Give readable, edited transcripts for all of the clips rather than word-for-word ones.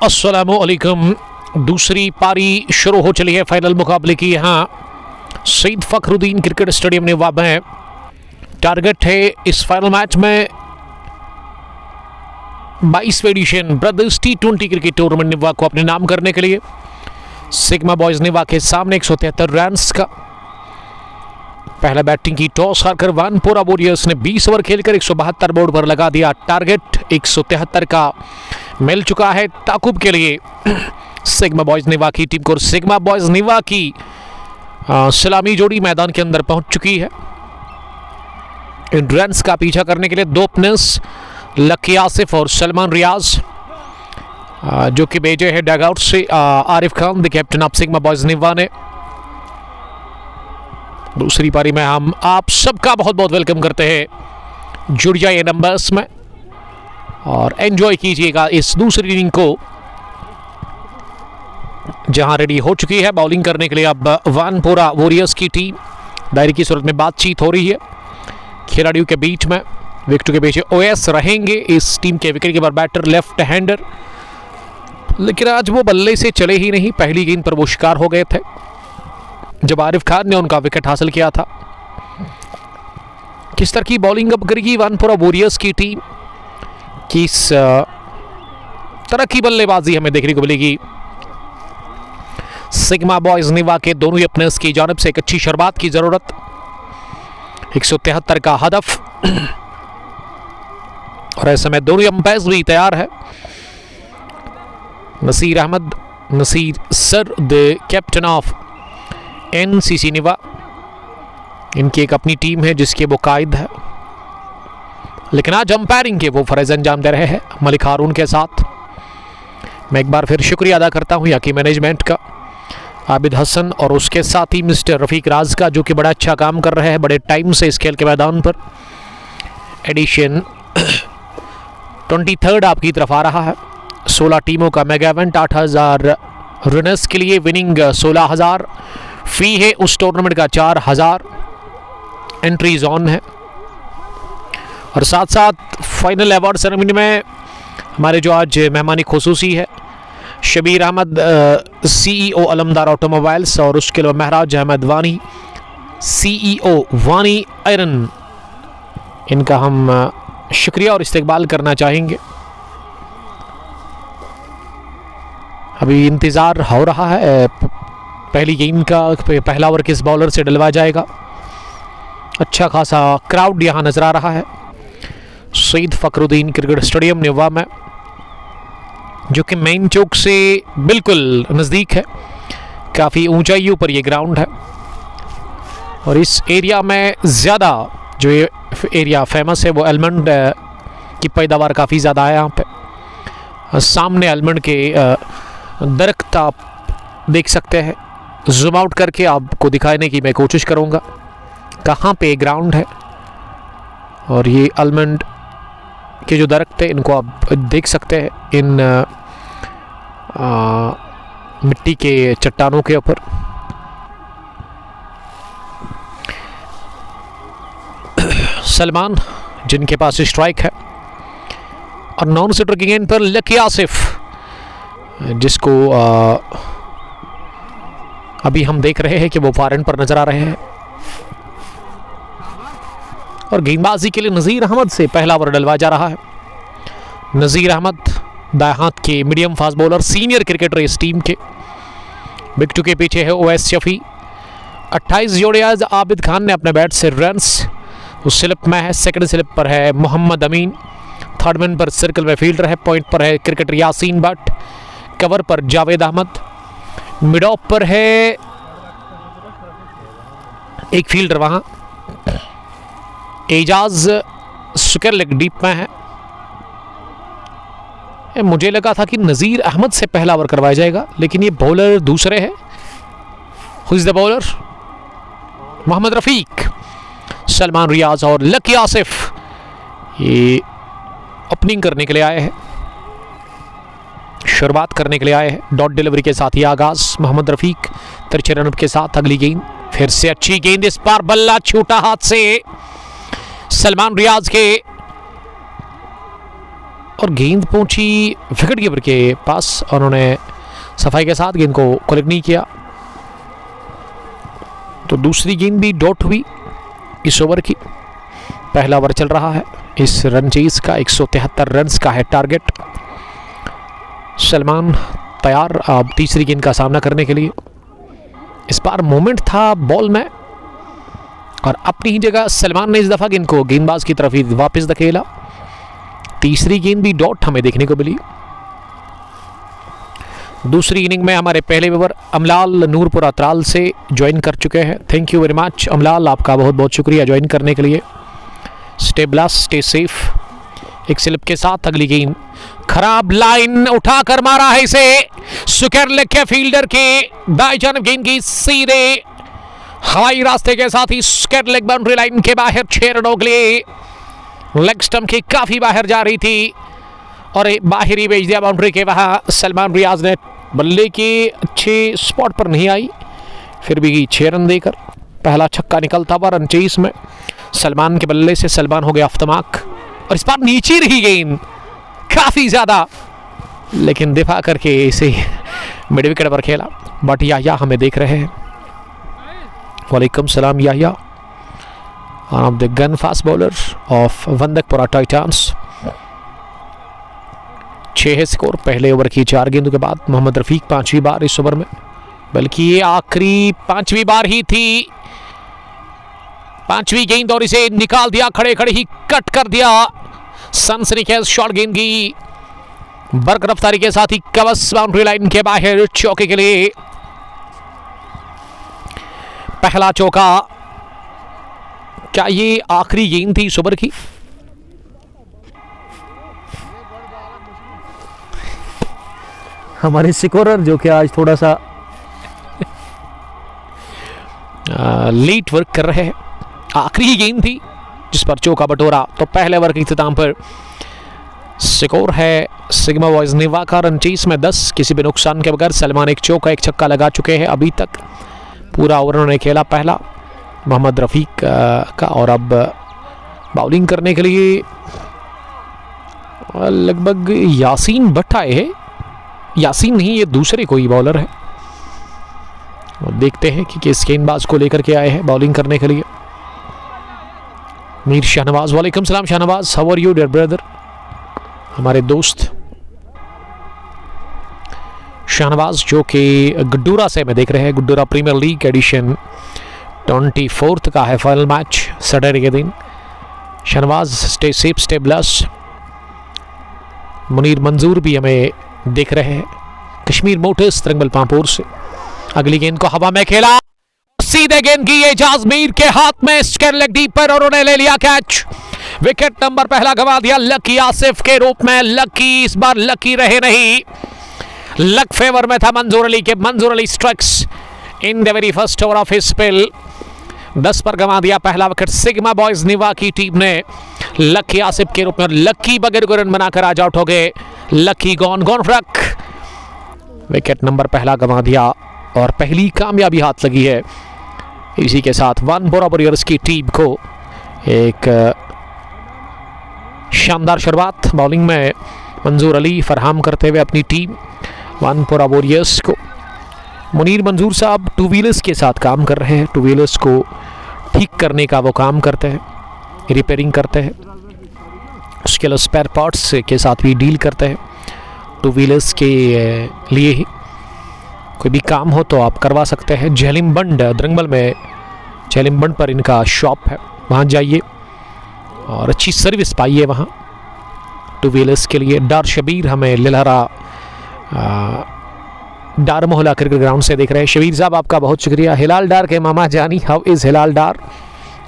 अस्सलामुअलैकुम। दूसरी पारी शुरू हो चली है फाइनल मुकाबले की। यहाँ सईद फखरुद्दीन क्रिकेट स्टेडियम नवाब में टारगेट है इस फाइनल मैच में 22वें edition brothers T20 cricket tournament नवा को अपने नाम करने के लिए सिग्मा बॉयज नवा के सामने 173 रन का पहला बैटिंग की टॉस हारकर वानपोरा वॉरियर्स ने 20 ओवर खेलकर 172 बोर्ड पर लगा दिया। टारगेट 173 का मिल चुका है ताकुब के लिए सिग्मा बॉयज निवा की टीम को। सिग्मा बॉयज निवा की सलामी जोड़ी मैदान के अंदर पहुंच चुकी है। इन रन्स का पीछा करने के लिए दो ओपनर्स लकी आसिफ और सलमान रियाज जो कि भेजे हैं डगआउट से Arif Khan the captain of Sigma Boys Niwa ने। दूसरी पारी में हम आप सबका बहुत बहुत वेलकम करते हैं। जुड़ जाइए नंबर्स में और एंजॉय कीजिएगा इस दूसरी इनिंग को, जहां रेडी हो चुकी है बॉलिंग करने के लिए अब वानपोरा वॉरियर्स की टीम। दायरे की सूरत में बातचीत हो रही है खिलाड़ियों के बीच में। विकेट के पीछे ओएस रहेंगे इस टीम के wicket keeper batter left hander, लेकिन आज वो बल्ले से चले ही नहीं। पहली गेंद पर वो शिकार हो गए थे जब आरिफ खान ने उनका विकेट हासिल किया था। किस तरह की बॉलिंग अब करेगी वानपोरा वॉरियर्स की टीम, किस तरह की बल्लेबाजी हमें देखने को मिलेगी सिग्मा बॉयज निवा के दोनों ही ओपनर्स की जानिब से। एक अच्छी शुरुआत की जरूरत, 173 का हदफ और ऐसे में दोनों अंपायर्स भी तैयार है। Naseer Ahmed, Naseer sir the captain of NCC Niwa, इनकी एक अपनी टीम है जिसके वो कायद है, लेकिन आज अंपायरिंग के वो फर्ज अंजाम दे रहे हैं मलिक हारून के साथ। मैं एक बार फिर शुक्रिया अदा करता हूं यहाँ की मैनेजमेंट का, आबिद हसन और उसके साथ ही मिस्टर रफीक राज का, जो कि बड़ा अच्छा काम कर रहे हैं बड़े टाइम से इस खेल के मैदान पर। एडिशन 23rd आपकी तरफ आ रहा है। 16 टीमों का मेगा इवेंट, 8000 रनर्स के लिए विनिंग 16,000 फी है उस टूर्नामेंट का, 4,000 एंट्रीज ऑन है। और साथ साथ फाइनल अवार्ड सेरेमनी में हमारे जो आज मेहमानी खुसूसी है शबीर अहमद CEO अलमदार ऑटोमोबाइल्स, और उसके अलावा महराज अहमद वानी CEO वानी आयरन, इनका हम शुक्रिया और इस्तकबाल करना चाहेंगे। अभी इंतज़ार हो रहा है पहली गेंद का, पहला ओवर किस बॉलर से डलवा जाएगा। अच्छा खासा क्राउड यहाँ नजर आ रहा है सईद फखरुद्दीन क्रिकेट स्टेडियम नवा में, जो कि मेन चौक से बिल्कुल नज़दीक है। काफ़ी ऊंचाइयों पर यह ग्राउंड है और इस एरिया में ज़्यादा जो ये एरिया फेमस है वो आलमंड की पैदावार काफ़ी ज़्यादा है यहाँ पे। सामने आलमंड के दरख्त आप देख सकते हैं। जूम आउट करके आपको दिखाने की मैं कोशिश करूँगा कहाँ पे ग्राउंड है, और ये आलमंड के जो दरख्त है इनको आप देख सकते हैं इन मिट्टी के चट्टानों के ऊपर। सलमान जिनके पास स्ट्राइक है, और नॉन सिटर की गेंद पर लकी आसिफ, जिसको अभी हम देख रहे हैं कि वो फॉरन पर नजर आ रहे हैं। और गेंदबाजी के लिए नज़ीर अहमद से पहला ओवर डलवाया जा रहा है। नज़ीर अहमद दाएं हाथ के medium fast bowler, senior cricketer इस टीम के। विकेट के पीछे है ओएस शफी। 28 जोड़े आज आबिद खान ने अपने बैट से रन्स उस स्लिप में है। सेकंड स्लिप पर है मोहम्मद अमीन, थर्ड मैन पर सर्कल में फील्डर है। पॉइंट पर है क्रिकेटर यासीन भट्ट, कवर पर जावेद अहमद, मिड ऑफ पर है एक फील्डर वहां एजाज सुकर लेग डीप में है। मुझे लगा था कि नज़ीर अहमद से पहला ओवर करवाया जाएगा, लेकिन ये बॉलर दूसरे हैं। Who is the bowler? Mohammad Rafiq, Salman Riyaz और लकी आसिफ ये ओपनिंग करने के लिए आए हैं, शुरुआत करने के लिए आए हैं। डॉट डिलीवरी के साथ ही आगाज मोहम्मद रफीक तिरछे रन के साथ। अगली गेंद फिर से अच्छी गेंद, इस बार बल्ला छूटा हाथ से सलमान रियाज के। और गेंद पहुंची विकेट कीपर के पास, उन्होंने सफाई के साथ गेंद को कलेक्ट नहीं किया। तो दूसरी गेंद भी डॉट हुई इस ओवर की। पहला ओवर चल रहा है इस रन चेज का, 173 रन्स का है टारगेट। सलमान तैयार अब तीसरी गेंद का सामना करने के लिए। इस बार मोमेंट था बॉल में और अपनी ही जगह सलमान ने इस दफा गेंद को गेंदबाज की तरफ ही वापस धकेला। तीसरी गेंद भी डॉट हमें देखने को मिली। दूसरी इनिंग में हमारे पहले ओवर अमलाल नूरपुरा त्राल से ज्वाइन कर चुके हैं। थैंक यू वेरी मच अमलाल, आपका बहुत बहुत शुक्रिया ज्वाइन करने के लिए। Stay blast, stay safe. एक स्लिप के साथ अगली गेंद, खराब लाइन उठाकर मारा है इसे, सुकर लेग के फील्डर के दाएं जानब गेंद की सीधे हवाई रास्ते के साथ ही स्क्वायर लेग बाउंड्री लाइन के बाहर 6 रनों के लिए। लेग स्टंप के काफी बाहर जा रही थी और बाहर ही भेज दिया बाउंड्री के। वहां सलमान रियाज ने बल्ले के अच्छे स्पॉट पर नहीं आई, फिर भी 6 रन देकर पहला छक्का निकलता हुआ रन चेस में। सलमान के बल्ले से सलमान हो गया अफ्तमाक और इस बार नीचे रही गेंद काफी ज्यादा, लेकिन दिफा करके इसे मिड विकेट पर खेला। बट याह्या हमें देख रहे हैं। वालेकुम सलाम Yahya, one of the gun fast bowler of Wandakpora Titans. 6 है स्कोर पहले ओवर की 4 गेंदों के बाद। मोहम्मद रफीक 5वीं बार इस ओवर में, बल्कि ये आखिरी 5वीं बार ही थी। 5वीं गेंद और इसे निकाल दिया, खड़े खड़े ही कट कर दिया। सनसनीखेज शॉट गेंद की बर्क रफ्तारी के साथ ही कवच बाउंड्री लाइन के बाहर चौके के लिए। पहला चौका। क्या ये आखिरी गेंद थी इस ओवर की? हमारे स्कोरर जो कि आज थोड़ा सा लेट वर्क कर रहे हैं। आखिरी गेंद थी जिस पर चौका बटोरा। तो पहले ओवर के इख्तिताम पर स्कोर है सिग्मा बॉयज निवा का रन चेस में 10, किसी भी नुकसान के बगैर। सलमान एक चौका एक छक्का लगा चुके हैं अभी तक। पूरा ओवर उन्होंने खेला पहला मोहम्मद रफीक का, और अब बॉलिंग करने के लिए लगभग यासीन भट्ट आए हैं। यासीन नहीं, ये दूसरे कोई बॉलर है। और देखते हैं कि किस गेंदबाज को लेकर के आए हैं बॉलिंग करने के लिए। मीर शाहनवाज, वालेकुम सलाम Shahnawaz, how are you dear brother, हमारे दोस्त शाहनवाज जो कि गुड्डूरा से मैं देख रहे हैं। गुड्डूरा प्रीमियर लीग एडिशन 24 का है फाइनल मैच सैटरडे के दिन। Shahnawaz stay safe, stay blessed. Munir मंजूर भी हमें देख रहे हैं कश्मीर मोटर्स तिरंगबल पांपोर से। अगली गेंद को हवा में खेला, सीधे गेंद की एजाज मीर के हाथ में, स्क्वायर लेग डीप पर और उन्होंने ले लिया कैच। विकेट नंबर पहला गंवा दिया लकी आसिफ के रूप में। लकी इस बार लकी रहे नहीं, लक फेवर में था मंजूर अली के। मंजूर Ali strikes in the very first over of his spell. 10 पर गंवा दिया पहला विकेट सिग्मा बॉयज निवा की टीम ने लकी आसिफ के रूप में। लकी बगैर को रन बनाकर आज आउट हो गए। Lucky gone frock. Wicket number पहला गंवा दिया और पहली कामयाबी हाथ लगी है। इसी के साथ वन बोरा वॉरियर्स की टीम को एक शानदार शुरुआत बॉलिंग में मंजूर अली फरहम करते हुए अपनी टीम वन बोरा वॉरियर्स को। मुनीर मंजूर साहब टू व्हीलर्स के साथ काम कर रहे हैं। टू व्हीलर्स को ठीक करने का वो काम करते हैं, रिपेयरिंग करते हैं, उसके लिए स्पेयर पार्ट्स के साथ भी डील करते हैं। टू व्हीलर्स के लिए ही कोई भी काम हो तो आप करवा सकते हैं। झेलिमबंड द्रंगबल में झेलिमबंड पर इनका शॉप है, वहाँ जाइए और अच्छी सर्विस पाइए वहाँ टू व्हीलर्स के लिए। डार शबीर हमें लिलहरा डार मोहल्ला क्रिकेट ग्राउंड से देख रहे हैं। शबीर साहब आपका बहुत शुक्रिया। हिलाल डार के मामा जानी, हाउ इज़ हिलाल डार।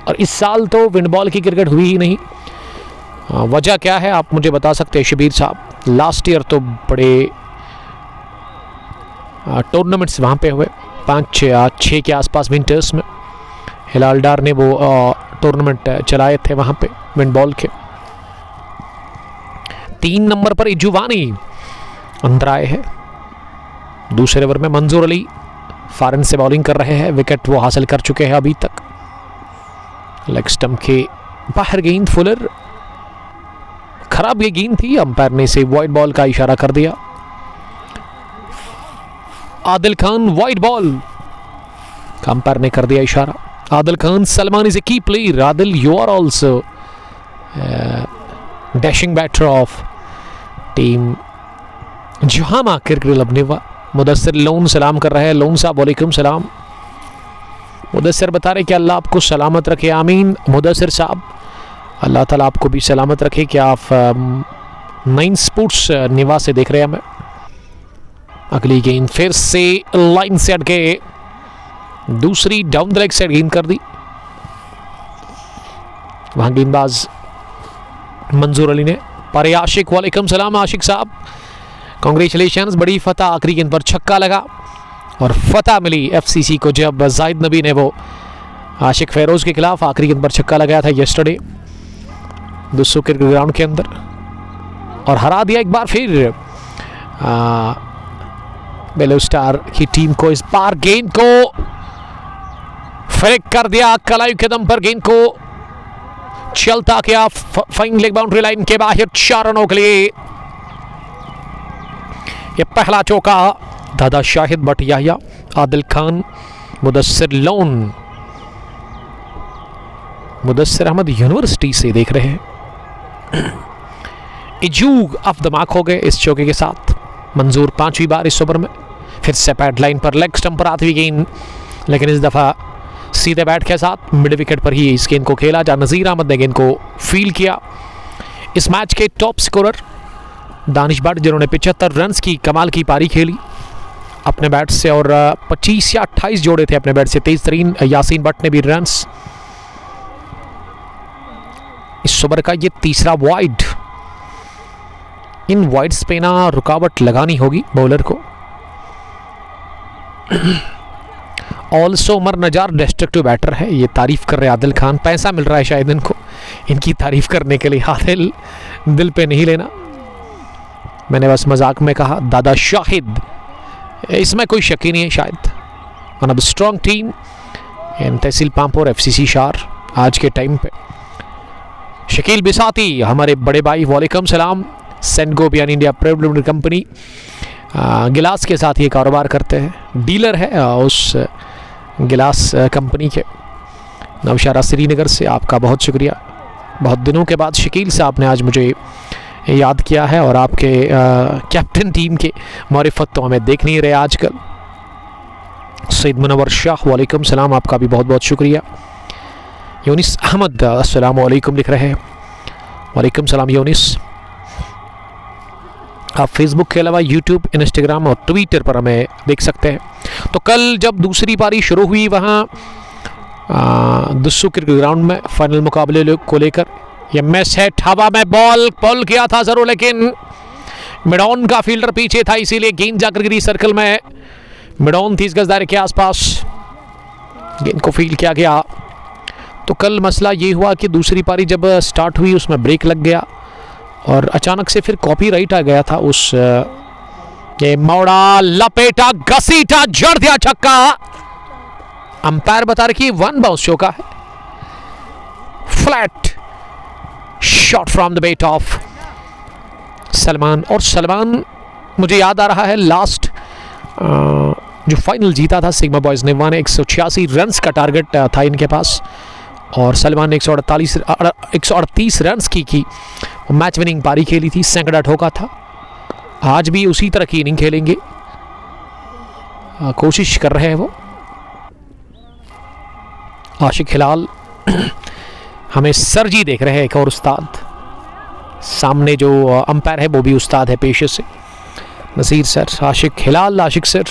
और इस साल तो विंड बॉल की क्रिकेट हुई ही नहीं, वजह क्या है आप मुझे बता सकते हैं शबीर साहब? लास्ट ईयर तो बड़े टूर्नामेंट्स वहाँ पे हुए, 5-6 के आसपास विंटर्स में हिलाल डार ने वो टूर्नामेंट चलाए थे वहाँ पे विंड बॉल के। 3 नंबर पर इजुवानी अंदर आए हैं। दूसरे ओवर में मंजूर अली फॉरन से बॉलिंग कर रहे हैं। विकेट वो हासिल कर चुके हैं अभी तक। लेग स्टंप के बाहर गेंद फुलर खराब ये गेंद थी, अंपायर ने इसे वाइड बॉल का इशारा कर दिया। Adil Khan wide ball, umpire ने कर दिया इशारा। Adil Khan, Salman is a key player. Adil, you are also dashing batter of team Jahama cricket club Niwa. Mudassir Lone सलाम कर रहे हैं। लोन साहब वालेकुम सलाम। मुदस्सिर बता रहे कि अल्लाह आपको सलामत रखे, आमीन। मुदस्सिर साहब, अल्लाह ताला आपको भी सलामत रखे। क्या आप 9 स्पोर्ट्स निवा से देख रहे हैं? हमें अगली गेंद फिर से लाइन से हट के दूसरी डाउन द लेग साइड गेंद कर दी। वहां गेंदबाज मंजूर अली ने पारे। आशिक, वालेकुम सलाम आशिक साहब, कांग्रेचुलेशंस। बड़ी फतह, आखिरी गेंद पर छक्का लगा और फतह मिली एफसीसी को जब जाहिद नबी ने वो आशिक फेरोज के खिलाफ आखिरी गेंद पर छक्का लगाया था यस्टरडे दुस्सू क्रिकेट ग्राउंड के अंदर और हरा दिया एक बार फिर बेलो स्टार की टीम को। इस बार गेंद को फ्लिक कर दिया कलाई के दम पर, गेंद को चलता किया फाइन लेग बाउंड्री लाइन के बाहर 4 रनों के लिए। ये पहला चौका दादा शाहिद बट याहिया, आदिल खान, मुदस्सिर लोन, मुदस्सिर अहमद यूनिवर्सिटी से देख रहे हैं। इजूग अफ द मार्क हो गए इस चौके के साथ। मंजूर 5वीं बार इस ओवर में। फिर से पैड लाइन पर लेग स्टंप पर आती हुई गेंद, लेकिन इस दफा सीधे बैट के साथ मिड विकेट पर ही इस गेंद को खेला जहां नजीर अहमद ने गेंद को फील किया। इस मैच के टॉप स्कोरर दानिश भट्ट, जिन्होंने 75 रन की कमाल की पारी खेली अपने बैट से और 25 या 28 जोड़े थे अपने बैट से। तेज तरीन यासीन भट्ट ने भी रन्स। इस ओवर का ये तीसरा वाइड। इन वाइड्स पे ना रुकावट लगानी होगी बॉलर को। ऑल्सो उमर नजार डिस्ट्रक्टिव बैटर है, ये तारीफ कर रहे हैं आदिल खान। पैसा मिल रहा है शायद इनको इनकी तारीफ करने के लिए। आदिल, दिल पे नहीं लेना, मैंने बस मजाक में कहा। दादा शाहिद, इसमें कोई शक ही नहीं है शायद। One of the strong team in tehsil Pampore FCC शार आज के टाइम पे। शकील बिसाती, हमारे बड़े भाई, वालेकुम सलाम। Saint Gobain India private limited company गिलास के साथ ये कारोबार करते हैं, डीलर है उस गिलास कंपनी के। नवशारा श्रीनगर से आपका बहुत शुक्रिया। बहुत दिनों के बाद शकील साहब ने आज मुझे याद किया है और आपके कैप्टन टीम के मारिफत तो हमें देख नहीं रहे आजकल। सईद मुनव्वर शाह, वालेकुम सलाम, आपका भी बहुत बहुत शुक्रिया। यूनिस अहमद, अस्सलाम वालेकुम लिख रहे हैं। वालेकुम सलाम यूनिस। आप फेसबुक के अलावा यूट्यूब, इंस्टाग्राम और ट्विटर पर हमें देख सकते हैं। तो कल जब दूसरी पारी शुरू हुई वहाँ दुस्सू क्रिकेट ग्राउंड में फाइनल मुकाबले को लेकर ये मैच है। हवा में बॉल किया था जरूर, लेकिन मिडॉन का फील्डर पीछे था, इसीलिए गेंद जाकर गिरी सर्कल में। मिडॉन 30 गज दायरे के आसपास गेंद को फील्ड किया गया। तो कल मसला ये हुआ कि दूसरी पारी जब स्टार्ट हुई उसमें ब्रेक लग गया और अचानक से फिर कॉपीराइट आ गया था उस ये मोड़ा, लपेटा, घसीटा, जड़ दिया छक्का। अंपायर बता रहे कि 1 बाउंस चौका है। Flat shot from the bat off Salman. और सलमान, मुझे याद आ रहा है लास्ट जो फाइनल जीता था सिग्मा बॉयज ने, 186 रन का टारगेट था इनके पास और सलमान ने 138 रन की मैच विनिंग पारी खेली थी, सैकड़ा ठोका था। आज भी उसी तरह की इनिंग खेलेंगे, कोशिश कर रहे हैं वो। आशिक हिलाल हमें सर जी देख रहे हैं, एक और उस्ताद सामने जो अंपायर है वो भी उस्ताद है पेशे से, Naseer sir. Ashiq Hilal, Ashiq sir,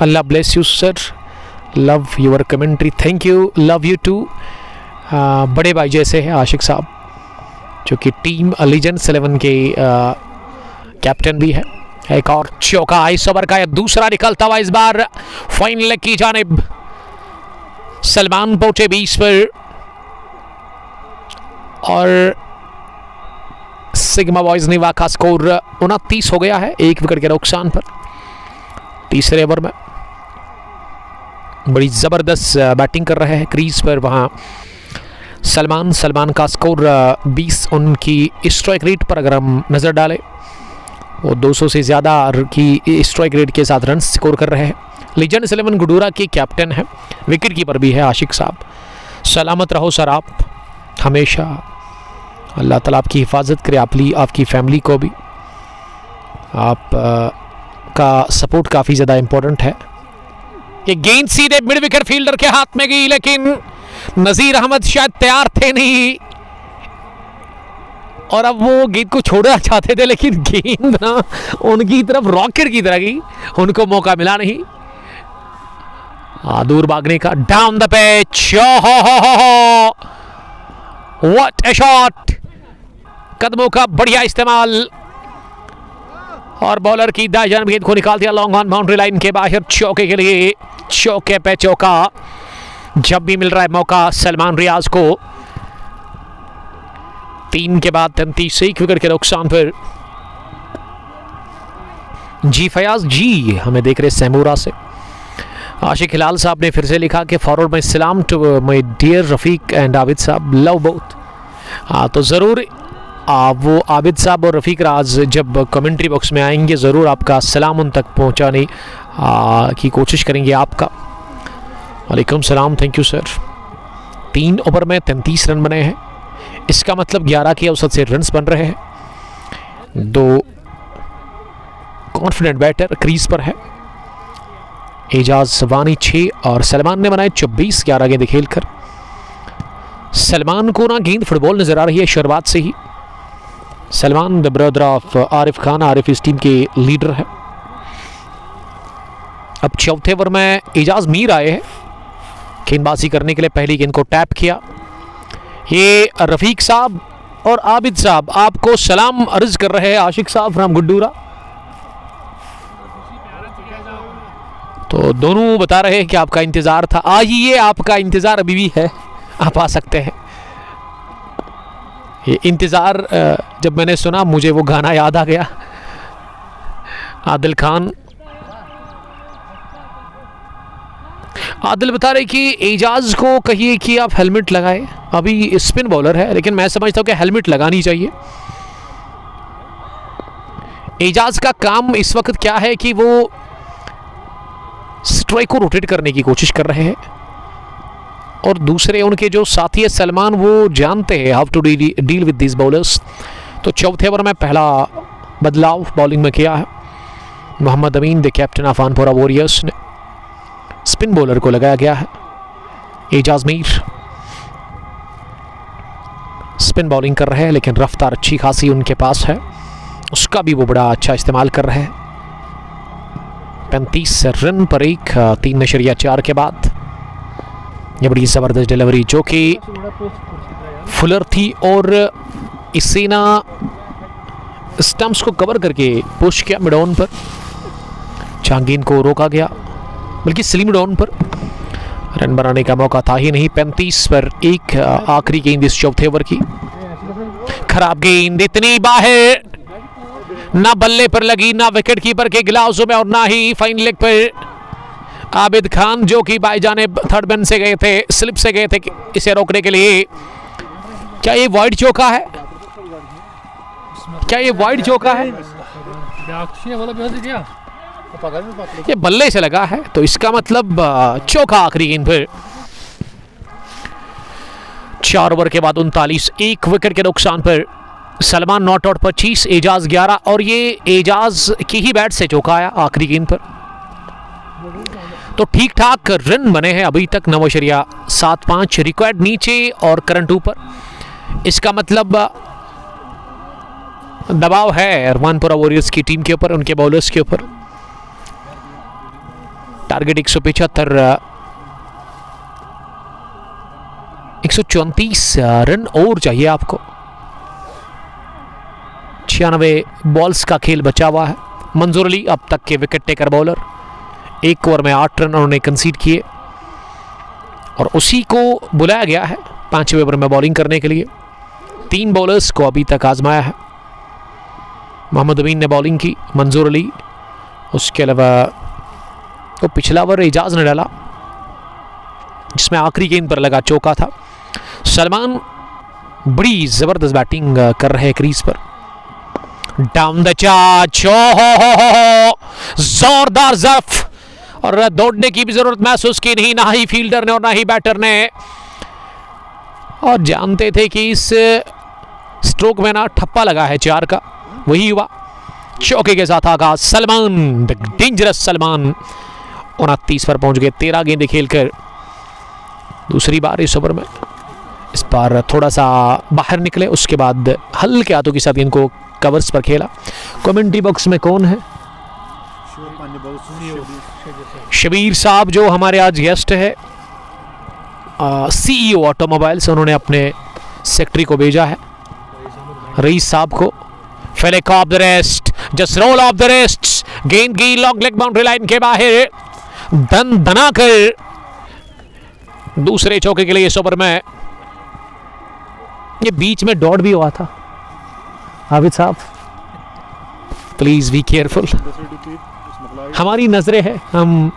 Allah bless you sir, love your commentary, thank you, love you too. बड़े भाई जैसे हैं आशिक साहब, जो कि टीम लीजेंड्स 11 के कैप्टन भी है। एक और चौका इस ओवर का, दूसरा निकलता हुआ इस बार फाइनल की जानिब। सलमान पहुंचे 20 पर और सिग्मा बॉयज निवा का स्कोर 29 हो गया है, 1 विकेट के नुकसान पर। तीसरे ओवर में बड़ी जबरदस्त बैटिंग कर रहे हैं क्रीज पर वहां सलमान का स्कोर 20। उनकी स्ट्राइक रेट पर अगर हम नज़र डालें, वो 200 से ज़्यादा की स्ट्राइक रेट के साथ रन स्कोर कर रहे हैं। लीजेंड्स 11 गुडूरा के कैप्टन है, विकेट कीपर भी है आशिक साहब। सलामत रहो सर, आप हमेशा, अल्लाह ताला आपकी हिफाजत करे, आपकी फैमिली को भी। आप का सपोर्ट काफ़ी ज़्यादा इम्पोर्टेंट है। ये गेंद सीधे मिड विकेट फील्डर के हाथ में गई, लेकिन नज़ीर अहमद शायद तैयार थे नहीं, और अब वो गेंद को छोड़ना चाहते थे, लेकिन गेंद ना उनकी तरफ रॉकेट की तरह गई, उनको मौका मिला नहीं दूर भागने का। Down the pitch, what A shot, कदमों का बढ़िया इस्तेमाल, और बॉलर की दाएं जानब गेंद को निकाल दिया लॉन्ग ऑन बाउंड्री लाइन के बाहर, चौके के लिए। चौके पे चौका, जब भी मिल रहा है मौका सलमान रियाज को। 3 के बाद 33, 1 विकेट के नुकसान पर। जी फयाज जी हमें देख रहे सैमूरा से। आशिक हिलाल साहब ने फिर से लिखा कि फॉरवर्ड माई सलाम to my dear Rafiq and Abid साहब, लव बोथ। तो ज़रूर वो आबिद साहब और रफ़ीक राज जब कमेंट्री बॉक्स में आएंगे, ज़रूर आपका सलाम उन तक पहुंचाने की कोशिश करेंगे आपका। वालेकुम सलाम, थैंक यू सर। 3 ओवर में 33 रन बने हैं, इसका मतलब 11 के औसत से रन्स बन रहे हैं। 2 कॉन्फिडेंट बैटर क्रीज पर है। एजाज वानी 6 और सलमान ने बनाए 24 11 गेंद खेलकर। सलमान को ना गेंद फुटबॉल नजर आ रही है शुरुआत से ही। Salman the brother of Arif Khan, Arif इस टीम के लीडर है। अब चौथे ओवर में एजाज मीर आए हैं गेंदबाजी करने के लिए। पहली गेंद को टैप किया। ये रफ़ीक साहब और आबिद साहब आपको सलाम अर्ज कर रहे हैं, आशिक साहब फ्राम गुड्डूरा। तो दोनों बता रहे हैं कि आपका इंतज़ार था। आइए, आपका इंतज़ार अभी भी है, आप आ सकते हैं। ये इंतज़ार जब मैंने सुना मुझे वो गाना याद आ गया, आदिल खान। आदिल बता रहे कि एजाज को कहिए कि आप हेलमेट लगाए। अभी स्पिन बॉलर है, लेकिन मैं समझता हूँ कि हेलमेट लगानी चाहिए। एजाज का काम इस वक्त क्या है कि वो स्ट्राइक को रोटेट करने की कोशिश कर रहे हैं, और दूसरे उनके जो साथी है सलमान, वो जानते हैं how to deal with this bowlers. तो चौथे ओवर में पहला बदलाव बॉलिंग में किया है मोहम्मद अमीन, the captain of Anpara warriors ने। स्पिन बॉलर को लगाया गया है एजाज मीर। स्पिन बॉलिंग कर रहे हैं, लेकिन रफ्तार अच्छी खासी उनके पास है, उसका भी वो बड़ा अच्छा इस्तेमाल कर रहे हैं। 35 रन पर 1, 3.4 के बाद। ये बड़ी ज़बरदस्त डिलीवरी जो कि फुलर थी, और इससे ना स्टंप्स को कवर करके पुश किया मिड ऑन पर। चांगीन को रोका गया, बल्कि स्लिम डाउन पर। रन बनाने का मौका था ही नहीं। 35 पर 1 आखिरी गेंद इस चौथे ओवर की। खराब गेंद, इतनी बाहर, ना बल्ले पर लगी, ना विकेट कीपर के गिलाउसों में, और ना ही फाइन लेग पर आबिद खान, जो कि बाईजानिब थर्ड मैन से गए थे, स्लिप से गए थे इसे रोकने के लिए। क्या ये वाइड चौका है? क्या ये वाइड चौका है? ये बल्ले से लगा है, तो इसका मतलब चौका आखिरी गेंद पर। 4 ओवर के बाद 39, 1 विकेट के नुकसान पर। सलमान नॉट आउट 25, एजाज 11, और ये एजाज की ही बैट से चौका आया आखिरी गेंद पर। तो ठीक ठाक रन बने हैं अभी तक, 9.75, रिकॉर्ड नीचे और करंट ऊपर। इसका मतलब दबाव है अरमानपुरा वॉरियर्स की टीम के ऊपर, उनके बॉलर्स के ऊपर। टारगेट 175, 134 रन और चाहिए आपको। 96 बॉल्स का खेल बचा हुआ है। मंजूर अली अब तक के विकेट टेकर बॉलर, 1 ओवर में 8 रन उन्होंने कंसीड किए, और उसी को बुलाया गया है 5वें ओवर में बॉलिंग करने के लिए। 3 बॉलर्स को अभी तक आजमाया है। मोहम्मद अमीन ने बॉलिंग की, मंजूर अली, उसके अलावा तो पिछला ओवर एजाज ने डाला जिसमें आखिरी गेंद पर लगा चौका था। सलमान बड़ी जबरदस्त बैटिंग कर रहे हैं क्रीज पर। डाउन द चार्ज, हो जोरदार जर्फ, और दौड़ने की भी जरूरत महसूस की नहीं, ना ही फील्डर ने और ना ही बैटर ने, और जानते थे कि इस स्ट्रोक में ना ठप्पा लगा है 4 का, वही हुआ। चौके के साथ आगाज, सलमान द डेंजरस सलमान 29 पर पहुंच गए 13 गेंदें खेलकर। दूसरी बार इस ओवर में, इस बार थोड़ा सा बाहर निकले, उसके बाद हल्के हाथों के साथ इनको कवर्स पर खेला। कमेंट्री बॉक्स में कौन है? शबीर साहब जो हमारे आज गेस्ट है, CEO ऑटोमोबाइल्स, उन्होंने अपने सेक्रेटरी को भेजा है, रईस साहब को। Flick of the wrist, just roll off the wrist, गेंद की लॉन्ग लेग बाउंड्री लाइन के बाहर दन दना कर दूसरे चौके के लिए इस ओवर में। ये बीच में डॉट भी हुआ था। हाफिज साहब प्लीज बी केयरफुल, हमारी नजरें हैं, हम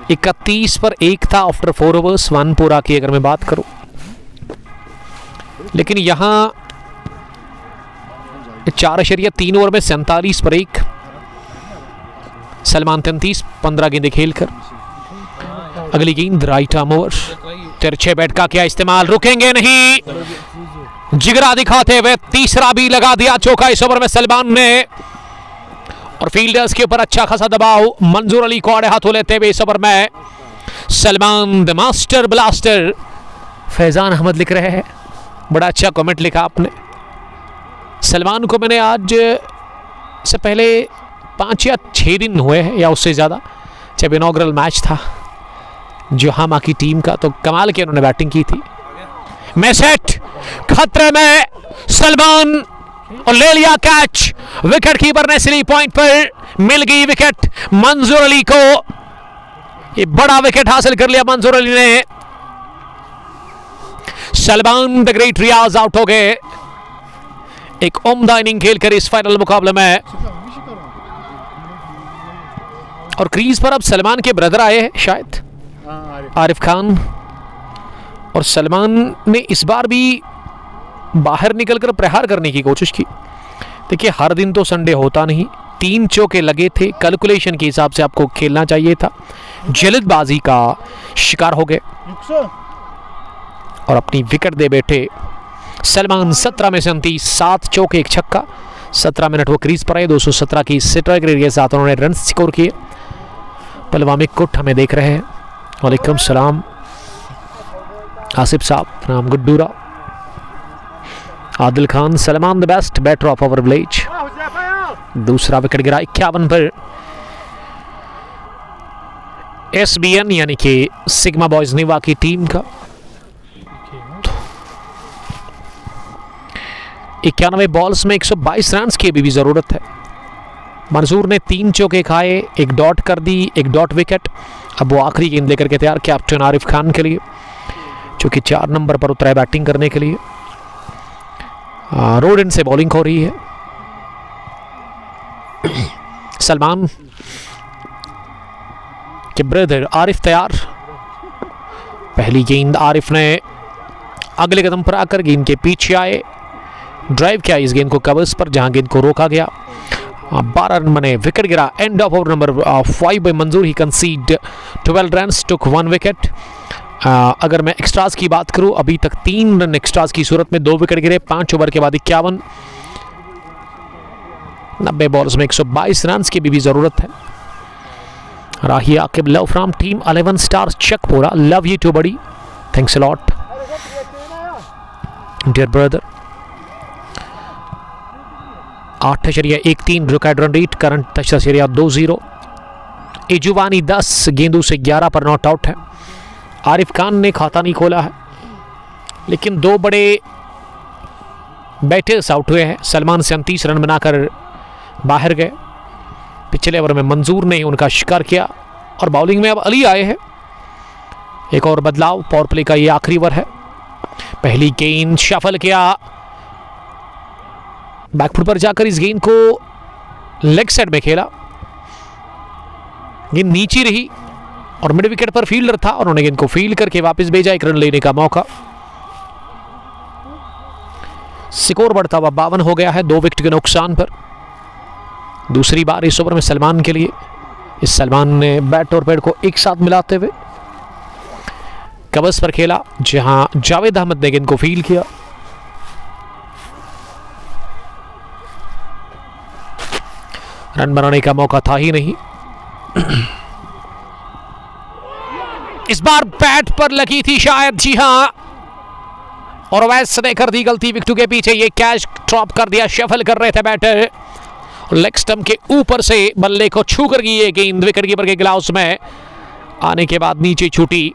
31 पर 1 था आफ्टर 4 ओवर्स, 1 पूरा की अगर मैं बात करूं, लेकिन यहां 4.3 ओवर में 47 पर 1। सलमान 33, 15 गेंदें खेलकर। अगली गेंद राइट आर्म ओवर, तिरछे बैट का क्या इस्तेमाल, रुकेंगे नहीं, जिगरा दिखाते हुए तीसरा भी लगा दिया चौका इस ओवर में सलमान ने, और फील्डर्स के ऊपर अच्छा खासा दबाव। मंजूर अली को आड़े हाथों लेते हुए इस ओवर में Salman the master blaster. Faizan Ahmed लिख रहे हैं, बड़ा अच्छा कमेंट लिखा आपने। सलमान को मैंने आज से पहले 5 या 6 दिन हुए हैं या उससे ज़्यादा, जब इनॉग्रल मैच था जोहामा की टीम का, तो कमाल की उन्होंने बैटिंग की थी। मैसेट खतरे में सलमान, और ले लिया कैच, विकेट कीपर ने स्लीप पॉइंट पर, मिल गई विकेट मंजूर अली को। ये बड़ा विकेट हासिल कर लिया मंजूर अली ने। Salman the great Riyaz out हो गए एक उम्दा इनिंग खेलकर इस फाइनल मुकाबले में। और क्रीज पर अब सलमान के ब्रदर आए हैं शायद, आरिफ खान, और सलमान ने इस बार भी बाहर निकलकर प्रहार करने की कोशिश की। देखिए हर दिन तो संडे होता नहीं, 3 चौके लगे थे, कैलकुलेशन के हिसाब से आपको खेलना चाहिए था, जल्दबाजी का शिकार हो गए और अपनी विकेट दे बैठे सलमान। 17 में 37, 7 चौके 1 छक्का, 17 मिनट वो क्रीज पर आए। 217 की स्ट्राइक रेट के साथ उन्होंने रन स्कोर किए। पलवामी कुट हमें देख रहे हैं, वालेकुम सलाम। आसिफ साहब नाम Guddura. Adil Khan, Salman the best batter of over village. दूसरा विकेट गिरा 51 पर। SBN यानी कि सिग्मा बॉयज निवा की टीम का 91 बॉल्स में 122 रन की भी जरूरत है। मंसूर ने 3 चौके खाए, 1 डॉट कर दी, 1 डॉट विकेट। अब वो आखिरी गेंद लेकर के तैयार कैप्टन आरिफ खान के लिए, जो कि 4 नंबर पर उतरा है बैटिंग करने के लिए। रोड इन से बॉलिंग हो रही है। सलमान के ब्रदर आरिफ तैयार। पहली गेंद आरिफ ने अगले कदम पर आकर गेंद के पीछे आए, ड्राइव किया इस गेंद को कवर्स पर, जहां गेंद को रोका गया। 12 रन बने, विकेट गिरा। End of over number 5 by Manzoor. He concede 12 runs, took 1 wicket. अगर मैं एक्स्ट्रास की बात करूं, अभी तक 3 रन एक्स्ट्रास की सूरत में 2 विकेट गिरे। 5 ओवर के बाद 51, 90 बॉल्स में 122 रन की भी जरूरत है। Rahi Aqib love from team 11 stars Chakpora, love you too buddy, thanks a lot dear brother. 8.13 required run rate, current 10.20। इजुवानी 10 गेंदों से 11 पर नॉट आउट है। आरिफ खान ने खाता नहीं खोला है, लेकिन 2 बड़े बैटर्स आउट हुए हैं। सलमान 37 रन बनाकर बाहर गए। पिछले ओवर में मंजूर ने उनका शिकार किया और बॉलिंग में अब अली आए हैं। एक और बदलाव, पावर प्ले का ये आखिरी ओवर है। पहली गेंद शफल किया, बैकफुट पर जाकर इस गेंद को लेग साइड में खेला। गेंद नीचे रही और मिड विकेट पर फील्डर था, उन्होंने गेंद को फील्ड करके वापस भेजा, एक रन लेने का मौका। स्कोर बढ़ता हुआ 52 हो गया है 2 विकेट के नुकसान पर। दूसरी बार इस ओवर में सलमान के लिए। इस सलमान ने बैट और पैड को एक साथ मिलाते हुए कवच पर खेला, जहां जावेद अहमद ने गेंद को फील्ड किया। रन बनाने का मौका था ही नहीं। इस बार बैट पर लगी थी शायद, जी हां, और वैसे ने कर दी गलती विकेट के पीछे। ये कैच ड्रॉप कर दिया, शफल कर रहे थे बैटर, लेग स्टंप के ऊपर से बल्ले को छू कर गई ये गेंद विकेट कीपर के ग्लव्स में आने के बाद नीचे छूटी,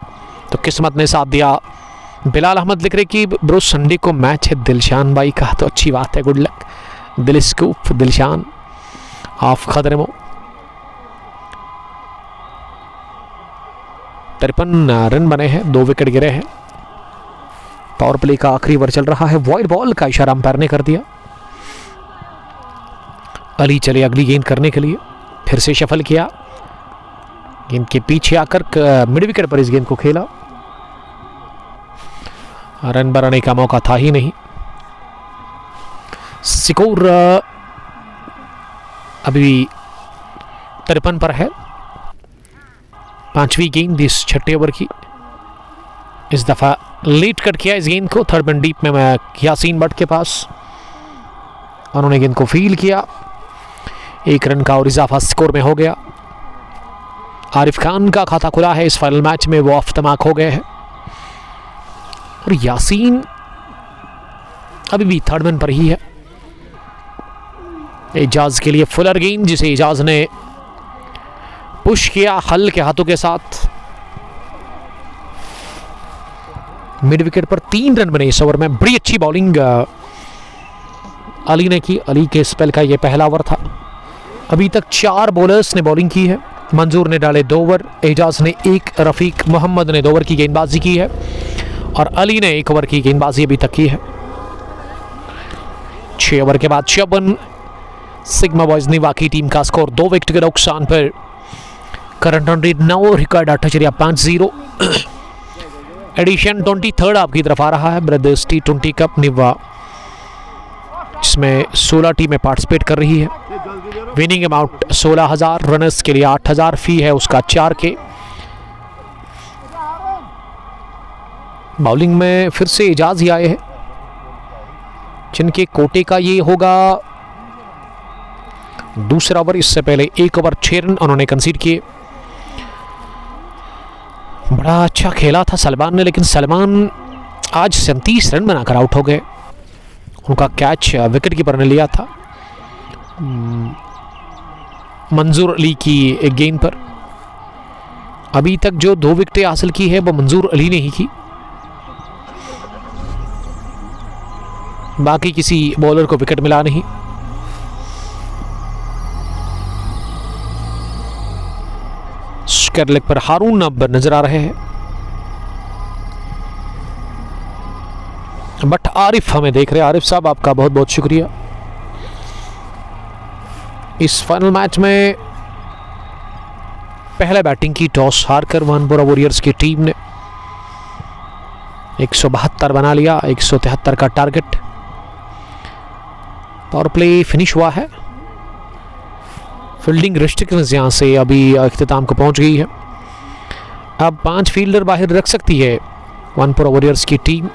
तो किस्मत ने साथ दिया। बिलाल अहमद लिख रहे कि ब्रो संडे को मैच है दिलशान भाई का, तो अच्छी बात है, गुड लक। दिल स्कूप दिलशान ऑफ खतरे में 53 रन बने हैं, 2 विकेट गिरे हैं। पावर प्ले का आखिरी ओवर चल रहा है, वाइड बॉल का इशारा अंपायर ने कर दिया। अली चले अगली गेंद करने के लिए, फिर से शफल किया, गेंद के पीछे आकर मिड विकेट पर इस गेंद को खेला। रन बनाने का मौका था ही नहीं। स्कोर अभी 53 पर है। 5वीं गेंद इस 6ठे ओवर की। इस दफा लीड कट किया इस गेंद को थर्ड मैन डीप में यासीन भट्ट के पास, उन्होंने गेंद को फील किया। 1 रन का और इजाफा स्कोर में हो गया। आरिफ खान का खाता खुला है इस फाइनल मैच में, वो ऑफ द मार्क हो गए हैं। और यासीन अभी भी थर्ड मैन पर ही है। एजाज के लिए फुलर गेंद, जिसे एजाज ने पुश किया हल के हाथों के साथ। मिड विकेट पर 3 रन बने इस ओवर में। बड़ी अच्छी बॉलिंग अली ने की। अली के स्पेल का यह पहला ओवर था। अभी तक 4 बॉलर्स ने बॉलिंग की है। मंजूर ने डाले 2 ओवर, एजाज ने 1, रफीक मोहम्मद ने 2 ओवर की गेंदबाजी की है और अली ने 1 ओवर की गेंदबाजी अभी तक की है। 6 ओवर के बाद 56 सिग्मा बॉयज ने बाकी टीम का स्कोर 2 विकेट के नुकसान पर। Current run rate 9, record 8.50। Edition 23rd आपकी तरफ आ रहा है। ब्रदर्स T20 कप निवा, जिसमें 16 टीमें पार्टिसिपेट कर रही है। विनिंग अमाउंट 16,000, रनर्स के लिए 8,000, फी है उसका 4 के। बॉलिंग में फिर से एजाज ही आए हैं, जिनके कोटे का ये होगा दूसरा ओवर। इससे पहले 1 ओवर 6 रन उन्होंने कंसीड किए। बड़ा अच्छा खेला था सलमान ने, लेकिन सलमान आज 37 रन बनाकर आउट हो गए। उनका कैच विकेट कीपर ने लिया था मंजूर अली की एक गेंद पर। अभी तक जो 2 विकेटें हासिल की है वो मंजूर अली ने ही की। बाकी किसी बॉलर को विकेट मिला नहीं। स्क्वायर लेग पर हारून अब नजर आ रहे हैं, बट आरिफ हमें देख रहे हैं। आरिफ साहब आपका बहुत बहुत शुक्रिया। इस फाइनल मैच में पहले बैटिंग की टॉस हारकर वानपुरा वॉरियर्स की टीम ने 172 बना लिया, 173 का टारगेट। पावर प्ले फिनिश हुआ है। फील्डिंग रिस्ट्रिक्शंस यहां से अभी इख्तिताम को पहुंच गई है। अब 5 फील्डर बाहर रख सकती है वानपुरा वॉरियर्स की टीम।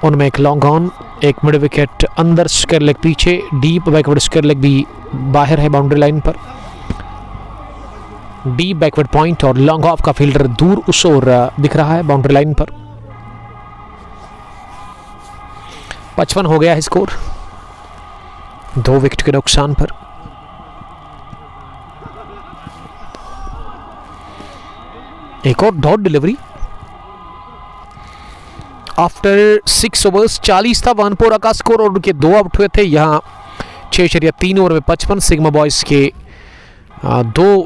उनमें एक लॉन्ग ऑन, एक मिड विकेट अंदर, स्क्वायर लेग पीछे, डीप बैकवर्ड स्क्वायर लेग भी बाहर है बाउंड्री लाइन पर, डीप बैकवर्ड पॉइंट और लॉन्ग ऑफ का फील्डर दूर उस ओर दिख रहा है बाउंड्री लाइन पर। 55 हो गया है स्कोर 2 विकेट के नुकसान पर। एक और डॉट डिलीवरी आफ्टर 6 ओवर्स। 40 था वानपुरा का स्कोर और उनके 2 आउट हुए थे। यहाँ 6.3 ओवर में 55 सिग्मा बॉयज के 2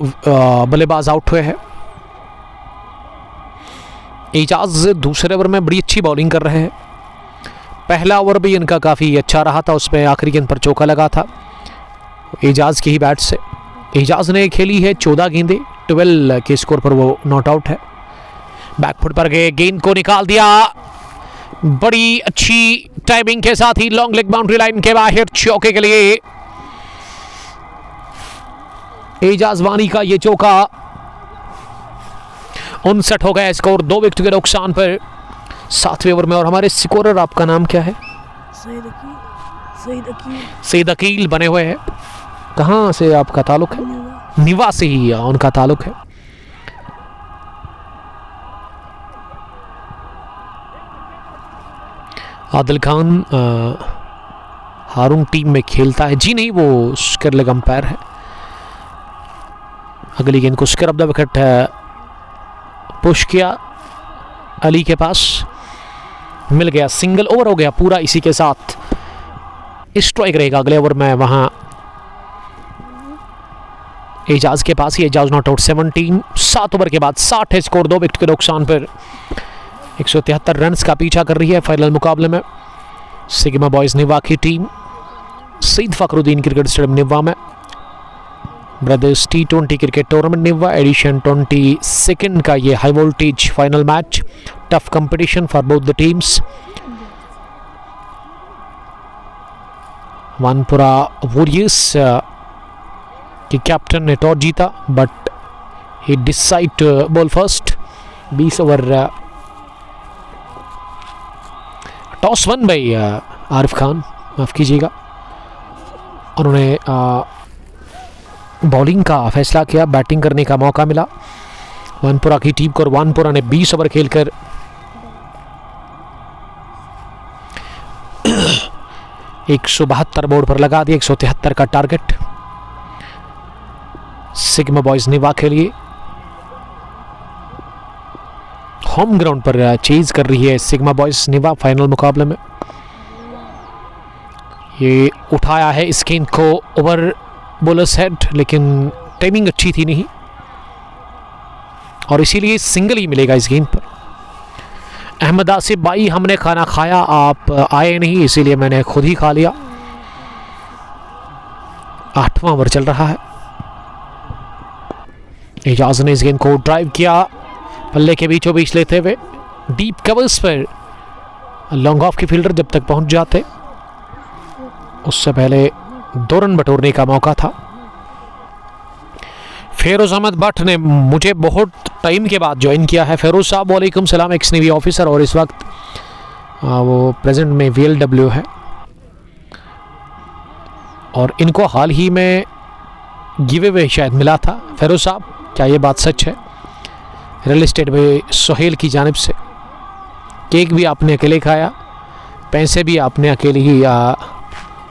बल्लेबाज आउट हुए हैं। एजाज दूसरे ओवर में बड़ी अच्छी बॉलिंग कर रहे हैं। पहला ओवर भी इनका काफ़ी अच्छा रहा था, उसमें आखिरी गेंद पर चौका लगा था एजाज के ही बैट से। एजाज ने खेली है 14 गेंदें, 12 के स्कोर पर वो नॉट आउट है। बैकफुट पर गए, गेंद को निकाल दिया, बड़ी अच्छी टाइमिंग के साथ ही लॉन्ग लेग बाउंड्री लाइन के बाहर चौके के लिए एजाज वानी का ये चौका। 59 हो गया स्कोर 2 विकेट के नुकसान पर 7वें ओवर में। और हमारे स्कोरर, आपका नाम क्या है? सईद अकील बने हुए हैं। कहाँ से आपका ताल्लुक है? निवा से ही उनका ताल्लुक है। आदिल खान हारून टीम में खेलता है। जी नहीं, वो स्क्वायर लेग अंपायर है। अगली गेंद को square of the wicket push किया, अली के पास मिल गया, सिंगल ओवर हो गया पूरा। इसी के साथ स्ट्राइक रहेगा अगले ओवर में वहां एजाज के पास ही। Ejaz not out 17। 7 ओवर के बाद 60 है स्कोर 2 विकेट के नुकसान पर। 173 रन्स का पीछा कर रही है फाइनल मुकाबले में सिग्मा बॉयज निवा की टीम। सईद फखरुद्दीन क्रिकेट स्टेडियम निवा में brothers T20 cricket tournament Niwa edition 22 का ये high voltage final match. Tough competition for both the teams. Wanpora warriors के कैप्टन ने टॉस जीता but he decide to bowl first. 20 over toss won by Arif Khan, माफ़ कीजिएगा, उन्होंने बॉलिंग का फैसला किया, बैटिंग करने का मौका मिला वानपुरा की टीम को। और वानपुरा ने 20 ओवर खेलकर 172 बोर्ड पर लगा दिया। 173 का टारगेट सिग्मा बॉयज निवा के लिए। होम ग्राउंड पर चेज कर रही है सिग्मा बॉयज निवा फाइनल मुकाबले में। ये उठाया है इस गेंद को ओवर बॉलर्स हेड, लेकिन टाइमिंग अच्छी थी नहीं और इसीलिए सिंगल ही मिलेगा इस गेंद पर। अहमद आसिफ भाई, हमने खाना खाया, आप आए नहीं, इसीलिए मैंने खुद ही खा लिया। 8वां ओवर चल रहा है। एजाज ने इस गेंद को ड्राइव किया, पल्ले के बीचों बीच लेते हुए डीप कवर्स पर लॉन्ग ऑफ के फील्डर जब तक पहुंच जाते उससे पहले 2 रन बटोरने का मौका था। फेरोज अहमद भट्ट ने मुझे बहुत टाइम के बाद ज्वाइन किया है। फेरोज साहब वालेकुम सलाम, एक्स नेवी ऑफिसर और इस वक्त वो प्रेजेंट में VLW है और इनको हाल ही में गिव अवे शायद मिला था। फेरोज साहब, क्या ये बात सच है? रियल एस्टेट में सोहेल की जानिब से केक भी आपने अकेले खाया, पैसे भी आपने अकेले ही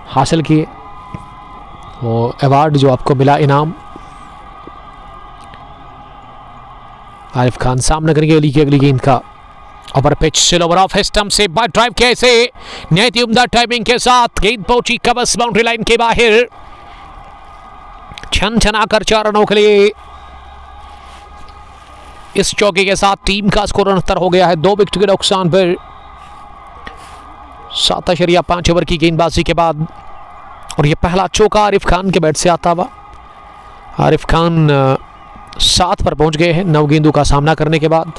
हासिल किए, वो अवार्ड जो आपको मिला इनाम। आरिफ खान सामने करेंगे अली की अगली गेंद का over pitch slow over off stump से बाय ड्राइव कैसे नहायत ही उम्दा टाइमिंग के साथ गेंद पहुंची कवर्स बाउंड्री लाइन के बाहर। छन छना कर 4 रनों के लिए इस चौके के साथ टीम का स्कोर 69 हो गया है 2 विकेट के नुकसान पर। 7.5 ओवर की गेंदबाजी के बाद और ये पहला चौका आरिफ खान के बैट से आता हुआ। आरिफ खान 7 पर पहुंच गए हैं 9 गेंदों का सामना करने के बाद।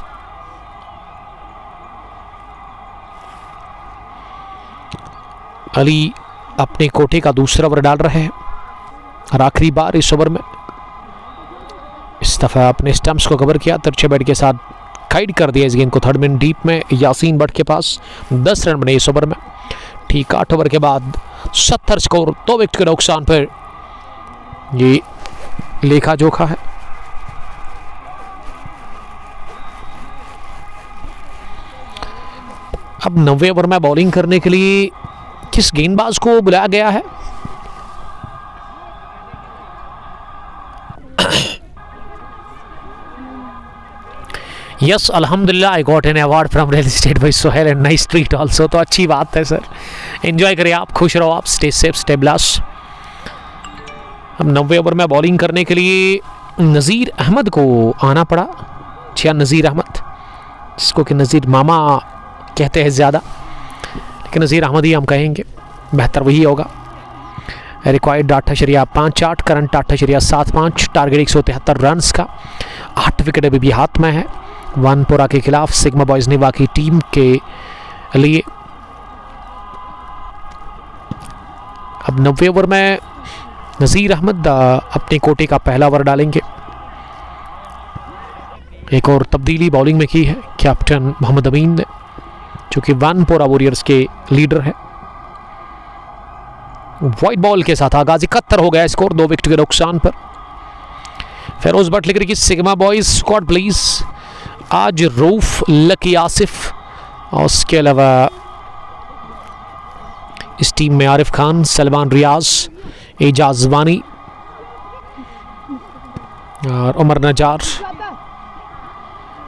अली अपने कोटे का दूसरा ओवर डाल रहे हैं और आखिरी बार इस ओवर में इस दफा अपने स्टंप्स को कवर किया, तिरछे बैट के साथ गाइड कर दिया इस गेंद को 3rd मिनट डीप में यासीन भट्ट के पास। 10 रन बने इस ओवर में। ठीक 8 ओवर के बाद 70 स्कोर 2 विकेट के नुकसान पर। ये लेखा जोखा है। अब 90 ओवर में बॉलिंग करने के लिए किस गेंदबाज को बुलाया गया है? यस, अल्हम्दुलिल्लाह I got an award from real estate by Sohail and nice treat also. तो अच्छी बात है सर, एंजॉय करिए आप, खुश रहो आप, स्टे सेफ स्टे ब्लेस्ड। अब 90 ओवर में बॉलिंग करने के लिए नज़ीर अहमद को आना पड़ा। छिया नज़ीर अहमद, जिसको कि नज़ीर मामा कहते हैं ज़्यादा, लेकिन नज़ीर अहमद ही हम कहेंगे, बेहतर वही होगा। रिक्वायर्ड 8.58, करंट 8.75, टारगेट 173 रन्स का। 8 विकेट अभी भी हाथ में है वानपोरा के खिलाफ सिग्मा बॉयज निवा की टीम के लिए। अब 90 ओवर में नज़ीर अहमद अपने कोटे का पहला ओवर डालेंगे। एक और तब्दीली बॉलिंग में की है कैप्टन मोहम्मद अमीन ने, जो कि वानपोरा वॉरियर्स के लीडर है। वाइट बॉल के साथ आगाज 71 हो गया स्कोर 2 विकेट के नुकसान पर। फेरोज भट्ट लिख रही कि सिग्मा बॉयज स्क्वाड प्लीज। आज रूफ, लकी आसिफ और उसके अलावा इस टीम में आरिफ खान, सलमान रियाज, एजाज वानी और उमर नजार,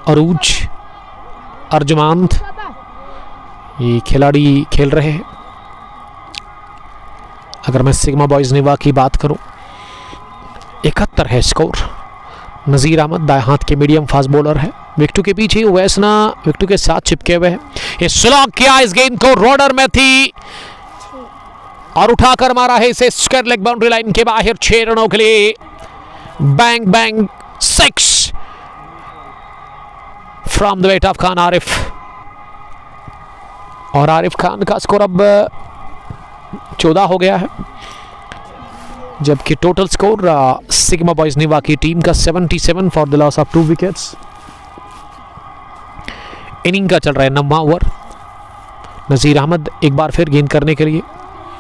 अरूज, अर्जमांद, ये खिलाड़ी खेल रहे हैं। अगर मैं सिग्मा बॉयज निवा की बात करूं 71 है स्कोर। नज़ीर अहमद दाएं हाथ के मीडियम फास्ट बॉलर है। विकेट के पीछे वैसना विकेट के साथ चिपके हुए हैं। ये स्लॉग किया इस गेंद को, रॉडर में थी और उठाकर मारा है इसे स्क्वायर लेग बाउंड्री लाइन के बाहर 6 रनों के लिए। Bang bang 6 from the weight of Khan Arif. और आरिफ खान का स्कोर अब 14 हो गया है, जबकि total score sigma Boys Niwa की टीम का 77 for the loss of 2 wickets. Inning का चल रहा है 9वां ओवर। नज़ीर अहमद एक बार फिर गेंद करने के लिए,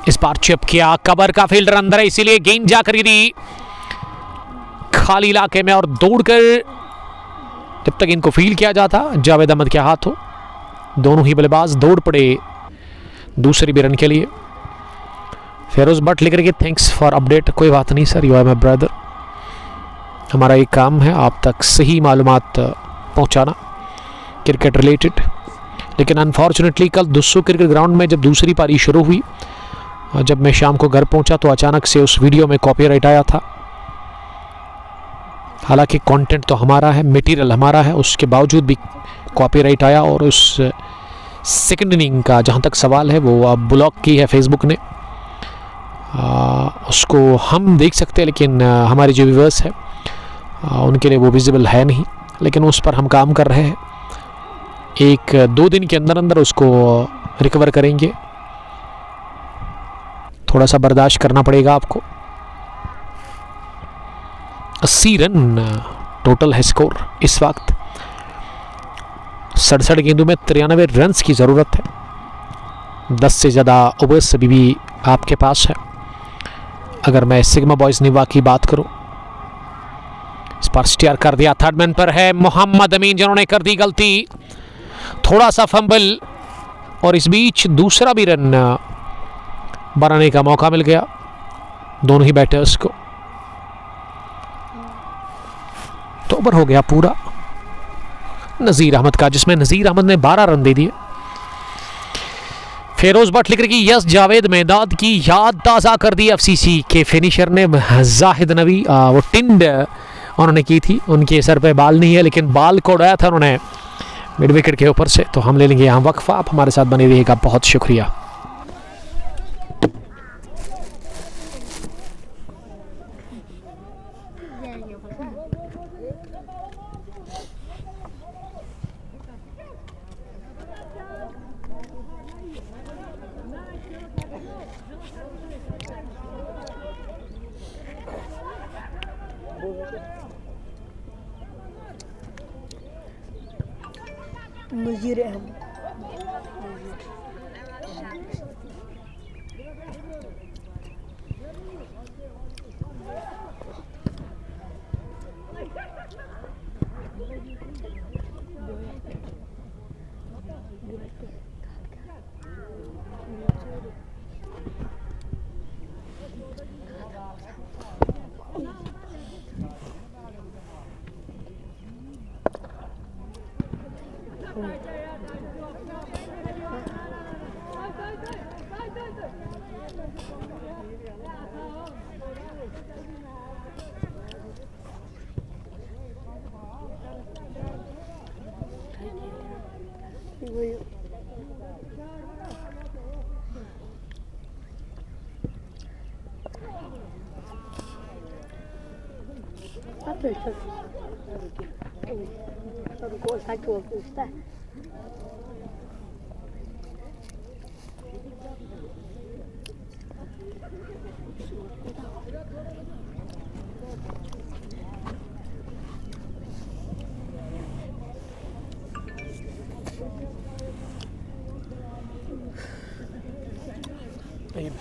इस बार चिप किया, कवर का फील्डर अंदर है इसीलिए गेंद जाकर गिरी खाली इलाके में और दौड़कर जब तक इनको फील किया जाता जावेद अहमद के हाथों, दोनों ही बल्लेबाज दौड़ पड़े दूसरी भी रन के लिए। फेरोज भट्ट लिख रहे कि थैंक्स फॉर अपडेट। कोई बात नहीं sir, you are my brother. हमारा एक काम है आप तक सही मालूमात पहुंचाना क्रिकेट रिलेटेड। लेकिन अनफॉर्चुनेटली कल 200 क्रिकेट ग्राउंड में जब दूसरी पारी शुरू हुई, जब मैं शाम को घर पहुंचा तो अचानक से उस वीडियो में कॉपीराइट आया था। हालांकि कंटेंट तो हमारा है, मटेरियल हमारा है, उसके बावजूद भी कॉपीराइट आया। और उस सेकंड इनिंग का जहां तक सवाल है वो अब ब्लॉक की है फेसबुक ने। उसको हम देख सकते हैं लेकिन हमारे जो व्यूअर्स है उनके लिए वो विजिबल है नहीं, लेकिन उस पर हम काम कर रहे हैं। 1-2 दिन के अंदर अंदर उसको रिकवर करेंगे। थोड़ा सा बर्दाश्त करना पड़ेगा आपको। 80 रन टोटल है स्कोर इस वक्त। 67 गेंदों में 93 रन की ज़रूरत है। 10 से ज़्यादा ओवर्स अभी भी आपके पास है। अगर मैं सिग्मा बॉयज निवा की बात करूं, इस पर स्टीयर कर दिया, थर्ड मैन पर है मोहम्मद अमीन जिन्होंने कर दी गलती, थोड़ा सा फंबल और इस बीच दूसरा भी रन बनाने का मौका मिल गया दोनों ही बैटर्स को। तो ओवर हो गया पूरा नज़ीर अहमद का, जिसमें नज़ीर अहमद ने 12 रन दे दिए। फेरोज भट्ट लिख रही कि यस जावेद मेहदाद की याद ताज़ा कर दी एफसीसी के फिनिशर ने। जाहिद नबी वो टिंड उन्होंने की थी, उनके सर पे बाल नहीं है लेकिन बाल को उड़ाया था उन्होंने मिड विकेट के ऊपर से। तो हम ले लेंगे यहाँ वक्फा, आप हमारे साथ बने रहिएगा, बहुत शुक्रिया। नज़ीर अहमद ये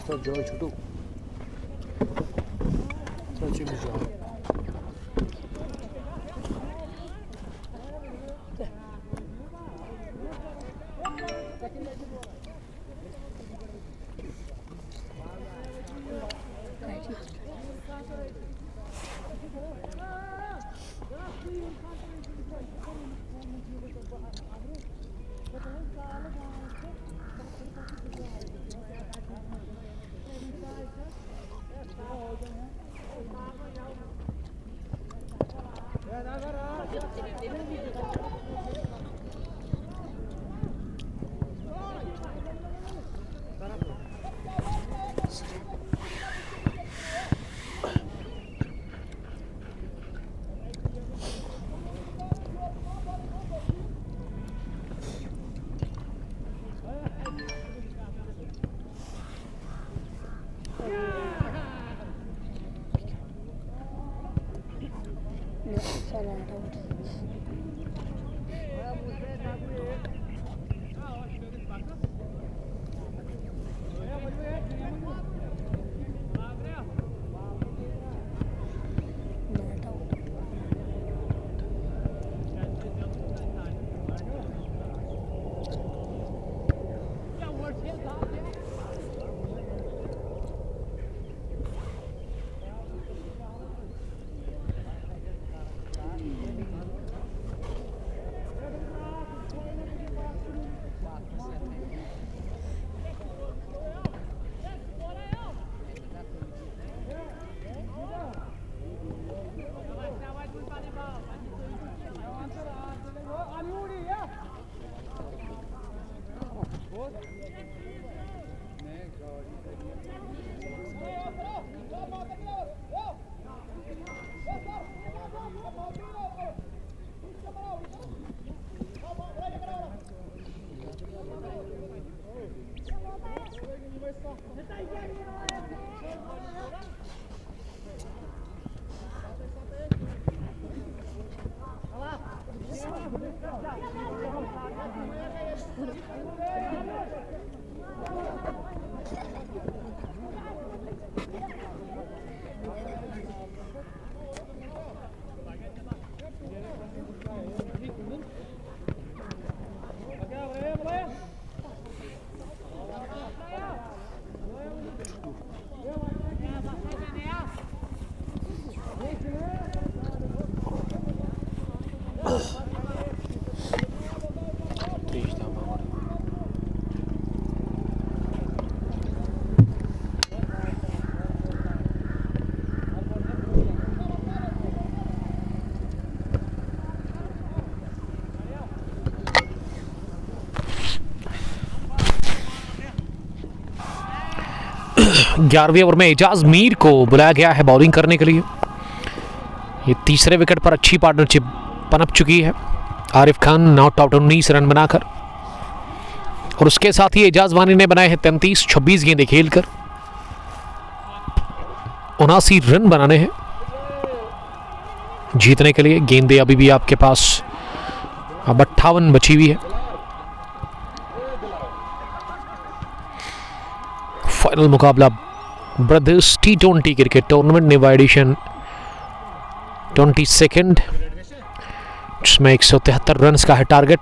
तो जॉय छोटू सच्ची में जॉय ग्यारहवें ओवर में एजाज मीर को बुलाया गया है बॉलिंग करने के लिए। ये तीसरे विकेट पर अच्छी पार्टनरशिप पनप चुकी है Arif Khan not out 19 run बनाकर, और उसके साथ ही एजाज वानी ने बनाए हैं 33-26 गेंदें खेलकर 79 रन बनाने हैं जीतने के लिए। गेंदें अभी भी आपके पास अब 58 बची हुई है। फाइनल मुकाबला ब्रदर्स T20 क्रिकेट टूर्नामेंट नेवा एडिशन 22, जिसमें 173 रन का है टारगेट।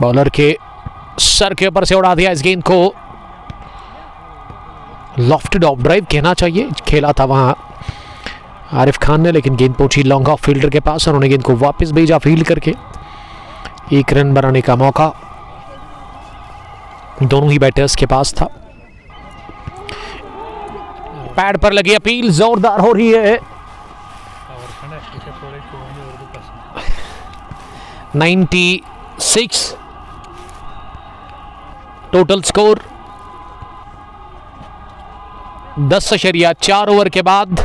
बॉलर के सर के ऊपर से उड़ा दिया इस गेंद को, लॉफ्टेड ऑफ ड्राइव कहना चाहिए, खेला था वहां आरिफ खान ने, लेकिन गेंद पहुंची लॉन्ग ऑफ फील्डर के पास, उन्होंने गेंद को वापस भेजा फील्ड करके। 1 रन बनाने का मौका दोनों ही बैटर्स के पास था। पैड पर लगी अपील जोरदार हो रही है। 96 टोटल स्कोर। 10.4 ओवर के बाद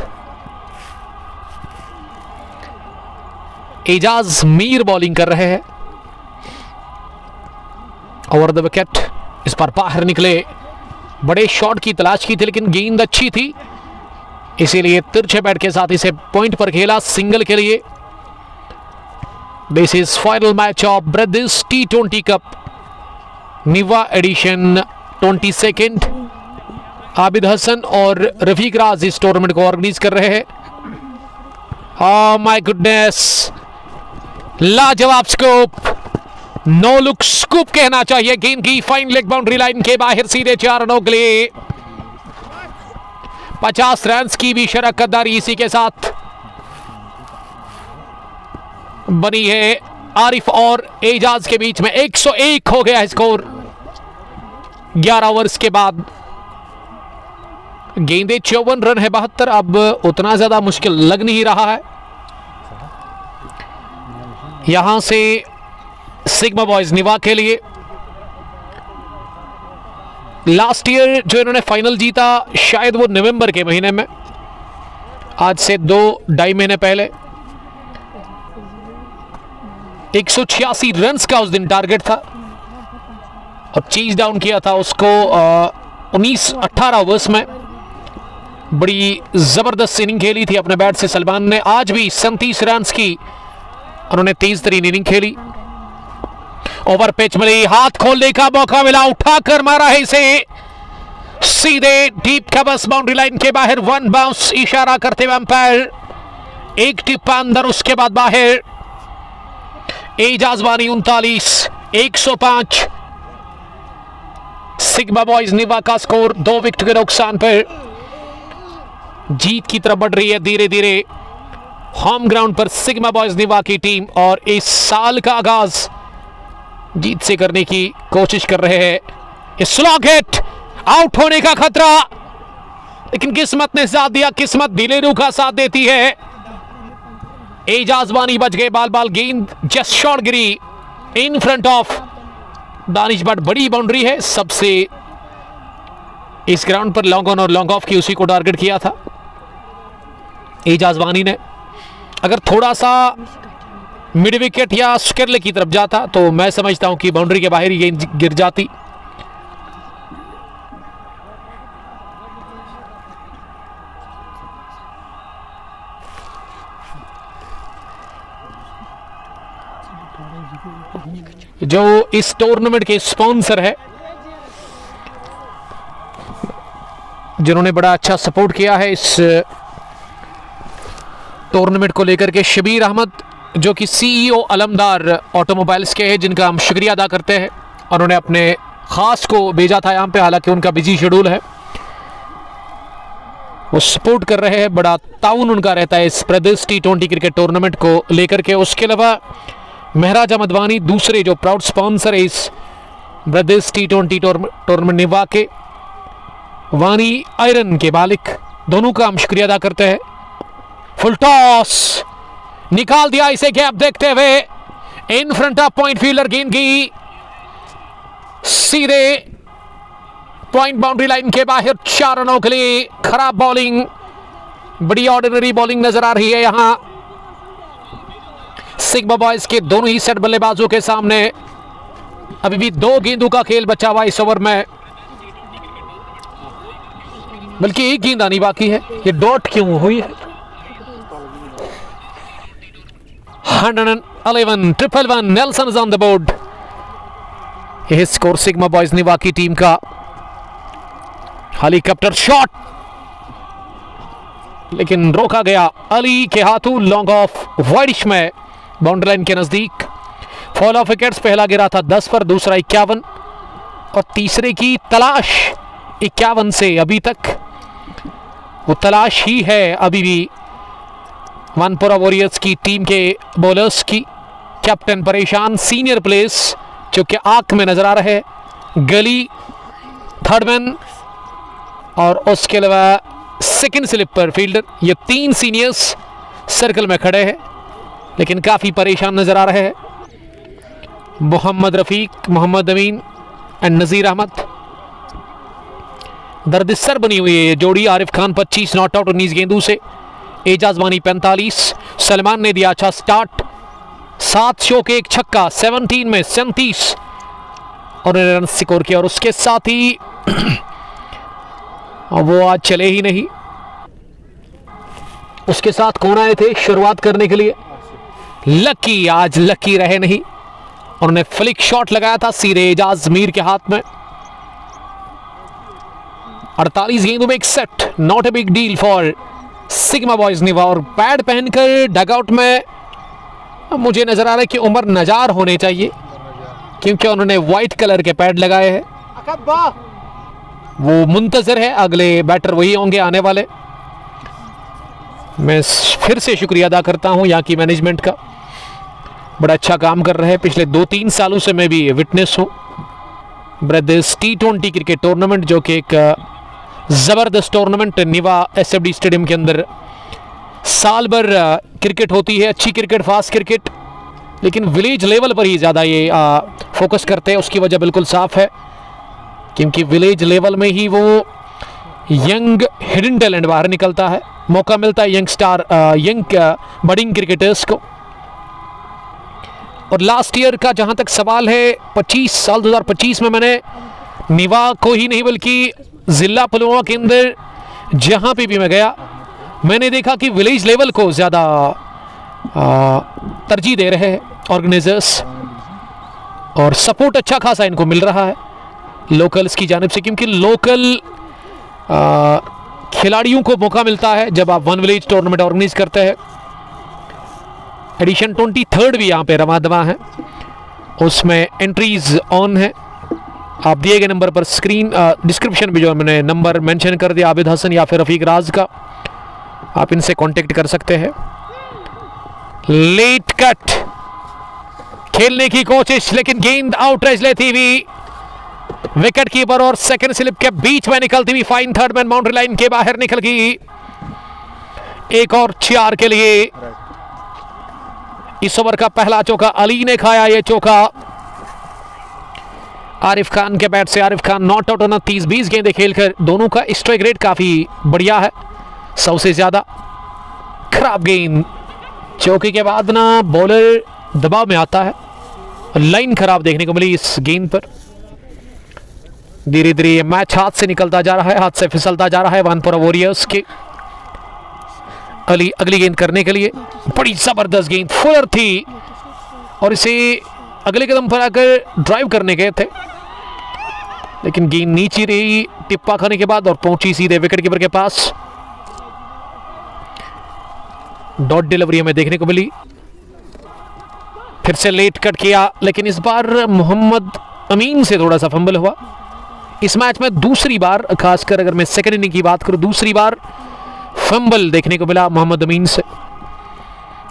एजाज मीर बॉलिंग कर रहे हैं। ओवर द विकेट, इस पर बाहर निकले, बड़े शॉट की तलाश की थी लेकिन गेंद अच्छी थी, इसीलिए तिरछे बैट के साथ इसे पॉइंट पर खेला सिंगल के लिए। This is final match of brothers T20 cup Niwa edition 22। Abid Hasan और रफीक राज इस टूर्नामेंट को ऑर्गेनाइज कर रहे हैं। ओह माय गुडनेस, लाजवाब स्कूप, नो लुक स्कूप कहना चाहिए। गेंद की फाइन लेग बाउंड्री लाइन के बाहर सीधे 4 रनों के लिए 50 रन की भी शरकतदारी इसी के साथ बनी है। आरिफ और एजाज के बीच में 101 हो गया है स्कोर 11 ओवर्स के बाद। गेंदे 54 रन है, 72, अब उतना ज्यादा मुश्किल लग नहीं रहा है। यहां से सिग्मा बॉयज निवा के लिए लास्ट ईयर जो इन्होंने फाइनल जीता, शायद वो नवंबर के महीने में, आज से 2-2.5 महीने पहले 186 रन्स का उस दिन टारगेट था और चीज डाउन किया था उसको 19-18 ओवर्स में। बड़ी जबरदस्त इनिंग खेली थी अपने बैट से सलमान ने। आज भी 37 रन्स की उन्होंने तेज तरीन इनिंग खेली। ओवर पिच मिली, हाथ खोलने का मौका मिला, उठाकर मारा है इसे सीधे डीप कवर्स बाउंड्री लाइन के बाहर। 1 बाउंस इशारा करते हुए अंपायर, एक टिप्पा अंदर, उसके बाद बाहर। एजाज वानी 39, 105। सिग्मा बॉयज निवा का स्कोर 2 विकेट के नुकसान पर जीत की तरफ बढ़ रही है धीरे धीरे। होम ग्राउंड पर सिग्मा बॉयज निवा की टीम और इस साल का आगाज जीत से करने की कोशिश कर रहे हैं। स्लॉग हिट, आउट होने का खतरा, लेकिन किस्मत ने साथ दिया, किस्मत दिलेरू का साथ देती है। एजाज वानी बच गए, बाल बाल गेंद just shot Giri in front of Danish Bhatt. बड़ी बाउंड्री है, सबसे इस ग्राउंड पर लॉन्ग ऑन और लॉन्ग ऑफ की उसी को टारगेट किया था एजाज वानी ने। अगर थोड़ा सा मिड विकेट या स्क्वेयर की तरफ जाता तो मैं समझता हूं कि बाउंड्री के बाहर ही गेंद गिर जाती। जो इस टूर्नामेंट के स्पॉन्सर है, जिन्होंने बड़ा अच्छा सपोर्ट किया है इस टूर्नामेंट को लेकर के, शबीर अहमद जो कि CEO अलमदार ऑटोमोबाइल्स के हैं, जिनका हम शुक्रिया अदा करते हैं। उन्होंने अपने खास को भेजा था यहाँ पे, हालांकि उनका बिजी शेड्यूल है, वो सपोर्ट कर रहे हैं, बड़ा ताउन उनका रहता है इस ब्रदर्स T20 क्रिकेट टूर्नामेंट को लेकर के। उसके अलावा महराज अहमद वानी दूसरे जो प्राउड स्पॉन्सर है इस ब्रदर्स T20 टूर्नामेंट निवा के, वानी आयरन के मालिक, दोनों का हम शुक्रिया अदा करते हैं। फुल टॉस निकाल दिया इसे गैप देखते हुए in front of point fielder, गेंद की सीधे पॉइंट बाउंड्री लाइन के बाहर 4 रनों के लिए। खराब बॉलिंग, बड़ी ऑर्डिनरी बॉलिंग नजर आ रही है यहां सिग्मा बॉयज के दोनों ही सेट बल्लेबाजों के सामने। अभी भी 2 गेंदों का खेल बचा हुआ इस ओवर में, बल्कि एक गेंद आनी बाकी है। ये डॉट क्यों हुई है? 111, 111, Nelson is on the board. यह स्कोर सिग्मा बॉयज निवा की टीम का। हेलीकॉप्टर शॉट, लेकिन रोका गया अली के हाथों, लॉन्ग ऑफ वाइडिश में बाउंड्री लाइन के नजदीक। फॉल ऑफ विकेट्स, पहला गिरा था 10 पर, दूसरा 51 और तीसरे की तलाश 51 से अभी तक वो तलाश ही है अभी भी वनपुरा वॉरियर्स की टीम के बॉलर्स की। कैप्टन परेशान, सीनियर प्लेयर्स जो कि आंख में नजर आ रहे हैं, गली थर्डमैन और उसके अलावा सेकंड स्लिप पर फील्डर, ये 3 सीनियर्स सर्कल में खड़े हैं लेकिन काफी परेशान नजर आ रहे हैं। मोहम्मद रफीक, मोहम्मद अमीन एंड नजीर अहमद। दर्दिसर बनी हुई है ये जोड़ी। आरिफ खान 25 नॉट आउट 19 गेंदों से, एजाज वानी 45। सलमान ने दिया अच्छा स्टार्ट, 7 चौके 1 छक्का, 17 में 37 और रन स्कोर किया। और उसके साथ ही वो आज चले ही नहीं। उसके साथ कौन आए थे शुरुआत करने के लिए? लकी। आज लकी रहे नहीं, उन्होंने फ्लिक शॉट लगाया था सीधे एजाज मीर के हाथ में। 48 गेंदों में 1 set, not a big deal for Sigma Boys Niwa. और पैड पहनकर डगआउट में मुझे नजर आ रहा है कि उमर नजार होने चाहिए, क्योंकि उन्होंने व्हाइट कलर के पैड लगाए हैं। वो मुंतजर है, अगले बैटर वही होंगे आने वाले। मैं फिर से शुक्रिया अदा करता हूं यहाँ की मैनेजमेंट का, बड़ा अच्छा काम कर रहे हैं। पिछले 2-3 सालों से मैं भी विटनेस हूं ब्रदर्स T20 क्रिकेट टूर्नामेंट, जो कि एक ज़बरदस्त टूर्नामेंट निवा SFD स्टेडियम के अंदर साल भर क्रिकेट होती है। अच्छी क्रिकेट, फास्ट क्रिकेट, लेकिन विलेज लेवल पर ही ज़्यादा ये फोकस करते हैं। उसकी वजह बिल्कुल साफ है, क्योंकि विलेज लेवल में ही वो यंग हिडन टैलेंट बाहर निकलता है, मौका मिलता है यंग बडिंग क्रिकेटर्स को। और लास्ट ईयर का जहां तक सवाल है, 2025 में मैंने निवा को ही नहीं बल्कि जिला पुलवामा के अंदर जहां पे भी मैं गया, मैंने देखा कि विलेज लेवल को ज़्यादा तरजीह दे रहे हैं ऑर्गेनाइजर्स, और सपोर्ट अच्छा खासा इनको मिल रहा है लोकल्स की जानिब से, क्योंकि लोकल खिलाड़ियों को मौका मिलता है जब आप वन विलेज टूर्नामेंट ऑर्गेनाइज करते हैं। एडिशन 23 भी यहाँ पे रवादवा है, उसमें एंट्रीज ऑन है। आप दिए गए नंबर पर स्क्रीन डिस्क्रिप्शन में जो मैंने नंबर मेंशन कर दिया, आबिद हसन या फिर रफीक राज का, आप इनसे कांटेक्ट कर सकते हैं। लेट कट खेलने की कोशिश, लेकिन गेंद आउटरेज लेती हुई विकेट कीपर और सेकंड स्लिप के बीच में निकलती हुई fine third man boundary line के बाहर निकल गई। एक और 4 के लिए। इस ओवर का पहला चौका अली ने खाया, ये चौका आरिफ खान के बैट से। आरिफ खान नॉट आउट होना 30-20 गेंदें खेलकर, दोनों का स्ट्राइक रेट काफी बढ़िया है, 100 से ज्यादा। खराब गेंद, चौके के बाद ना बॉलर दबाव में आता है, लाइन खराब देखने को मिली इस गेंद पर। धीरे धीरे मैच हाथ से निकलता जा रहा है, हाथ से फिसलता जा रहा है वानपुरा वॉरियर्स के। अली अगली गेंद करने के लिए, बड़ी जबरदस्त गेंद, फुलर थी और इसे अगले कदम पर आकर ड्राइव करने गए थे, लेकिन गेंद नीचे रही टिप्पा खाने के बाद और पहुंची सीधे विकेट कीपर के पास। डॉट डिलीवरी हमें देखने को मिली, फिर से लेट कट किया, लेकिन इस बार मोहम्मद अमीन से थोड़ा सा फंबल हुआ। इस मैच में दूसरी बार, खासकर अगर मैं सेकंड इनिंग की बात करूं, दूसरी बार फंबल देखने को मिला मोहम्मद अमीन से।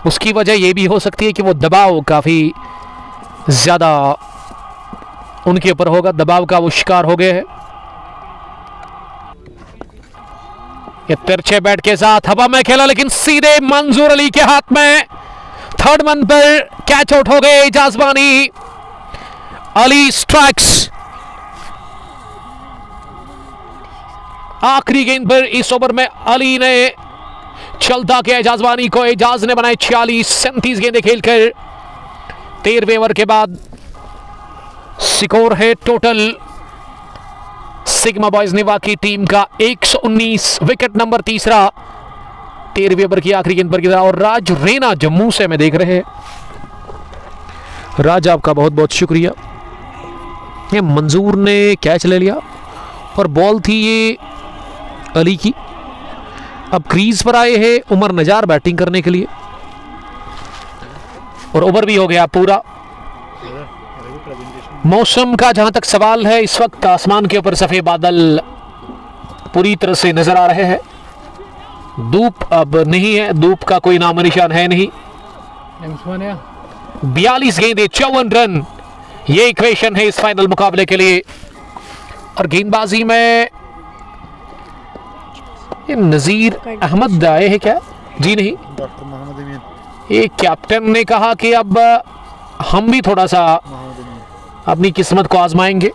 उसकी वजह यह भी हो सकती है कि वो दबाव काफी ज्यादा उनके ऊपर होगा, दबाव का वो शिकार हो गए हैं। ये तिरछे बैट के साथ हवा में खेला, लेकिन सीधे मंजूर अली के हाथ में। थर्ड मन पर कैच आउट हो गए जाजबानी। अली स्ट्राइक्स। आखिरी गेंद पर इस ओवर में अली ने चलता किया जाजबानी को। एजाज ने बनाए 46-37 गेंदें खेलकर। 13वें ओवर के बाद स्कोर है टोटल सिग्मा बॉयज निवा की टीम का 119। विकेट नंबर 3 13वें ओवर की आखिरी गेंद पर गिरा। और राज रैना जम्मू से हमें देख रहे हैं। राज, आपका बहुत बहुत शुक्रिया। ये मंजूर ने कैच ले लिया और बॉल थी ये अली की। अब क्रीज पर आए हैं उमर नजार बैटिंग करने के लिए, और ओवर भी हो गया पूरा। मौसम का जहां तक सवाल है, इस वक्त आसमान के ऊपर सफेद बादल पूरी तरह से नजर आ रहे हैं। धूप अब नहीं है, धूप का कोई नाम निशान है नहीं। 42 गेंदें 54 रन, ये इक्वेशन है इस फाइनल मुकाबले के लिए। और गेंदबाजी में ये नजीर अहमद आए हैं क्या? जी नहीं, डॉक्टर मोहम्मद अमीन। ये कैप्टन ने कहा कि अब हम भी थोड़ा सा अपनी किस्मत को आजमाएंगे,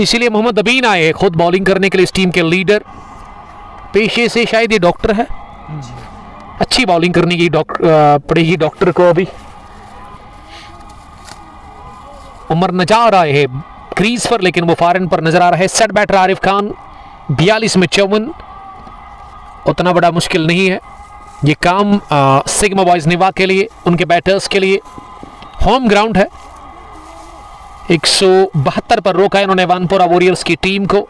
इसीलिए मोहम्मद अमीन आए हैं खुद बॉलिंग करने के लिए। इस टीम के लीडर, पेशे से शायद ये डॉक्टर है, अच्छी बॉलिंग करने की पड़ेगी डॉक्टर को अभी। उमर नजार आए हैं क्रीज पर, लेकिन वो फॉरन पर नजर आ रहा है। सेट बैटर आरिफ खान 42 में 54, उतना बड़ा मुश्किल नहीं है ये काम सिग्मा बॉयज निवा के लिए, उनके बैटर्स के लिए। होम ग्राउंड है, 172 पर रोका है इन्होंने वानपोरा वॉरियर्स की टीम को।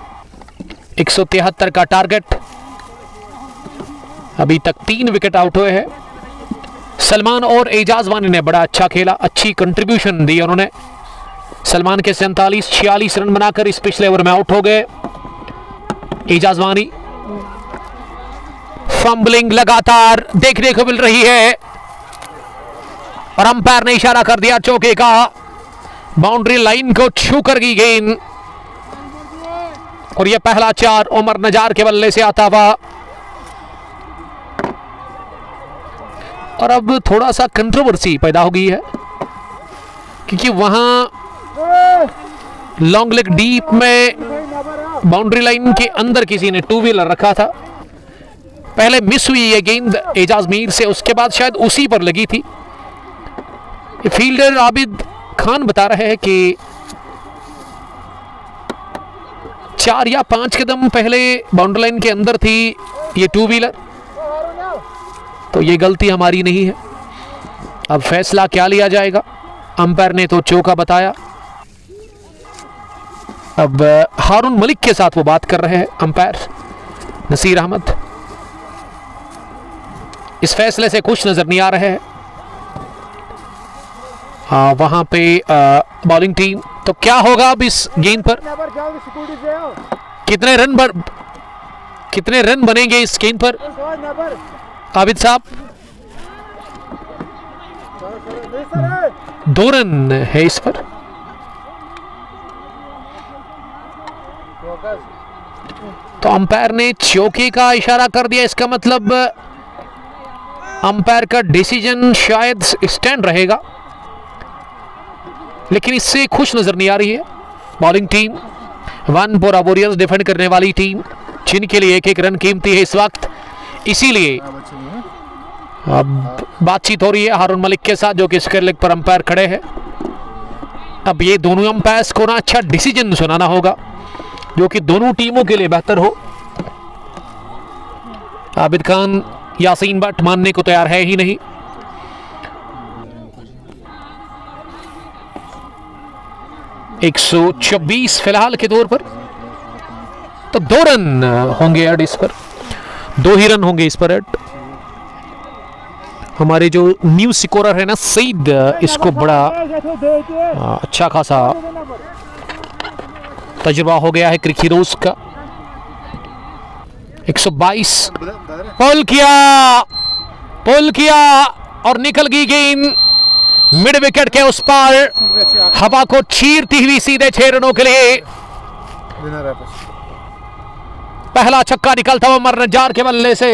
173 का टारगेट। अभी तक 3 विकेट आउट हुए हैं। सलमान और एजाज वानी ने बड़ा अच्छा खेला, अच्छी कंट्रीब्यूशन दी उन्होंने। सलमान के 47-46 रन बनाकर इस पिछले ओवर में आउट हो गए। एजाज वानी फंबलिंग लगातार देखने को मिल रही है और अंपायर ने इशारा कर दिया चौके का। बाउंड्री लाइन को छू कर गई गेंद और यह पहला 4 उमर नजार के बल्ले से आता हुआ। और अब थोड़ा सा कंट्रोवर्सी पैदा हो गई है क्योंकि वहां लॉन्ग लेग डीप में बाउंड्री लाइन के अंदर किसी ने 2 व्हीलर रखा था। पहले मिस हुई ये गेंद एजाज मीर से, उसके बाद शायद उसी पर लगी थी। फील्डर आबिद खान बता रहे हैं कि 4 या 5 कदम पहले बाउंड्री लाइन के अंदर थी ये 2 व्हीलर, तो ये गलती हमारी नहीं है। अब फैसला क्या लिया जाएगा? अंपायर ने तो चौका बताया। अब हारून मलिक के साथ वो बात कर रहे हैं अंपायर नसीर अहमद। इस फैसले से खुश नजर नहीं आ रहे हैं वहां पे बॉलिंग टीम। तो क्या होगा अब इस गेंद पर? कितने रन बनेंगे इस गेंद पर आबिद साहब? 2 रन है इस पर। तो अंपायर ने चौके का इशारा कर दिया, इसका मतलब अंपायर का डिसीजन शायद स्टैंड रहेगा, लेकिन इससे खुश नजर नहीं आ रही है bowling team. Wanpora warriors defend करने वाली टीम, जिनके लिए 1-1 रन कीमती है इस वक्त, इसीलिए अब बातचीत हो रही है हारून मलिक के साथ, जो कि स्क्वायर लेग पर अंपायर खड़े हैं। अब ये दोनों अंपायर्स को ना अच्छा डिसीजन सुनाना होगा जो कि दोनों टीमों के लिए बेहतर हो। आबिद खान यासीन भट्ट मानने को तैयार है ही नहीं। एक 124 फिलहाल के तौर पर, तो 2 रन होंगे ऐड इस पर, 2 ही रन होंगे इस पर ऐड। हमारे जो न्यू स्कोरर है ना सईद, इसको बड़ा अच्छा खासा तजुर्बा हो गया है क्रिकेट हीरोज का। 122 पुल किया और निकल गई गेंद मिड विकेट के उस पार, हवा को चीरती हुई सीधे 6 रनों के लिए। पहला छक्का निकलता हुआ उमर नजार के बल्ले से।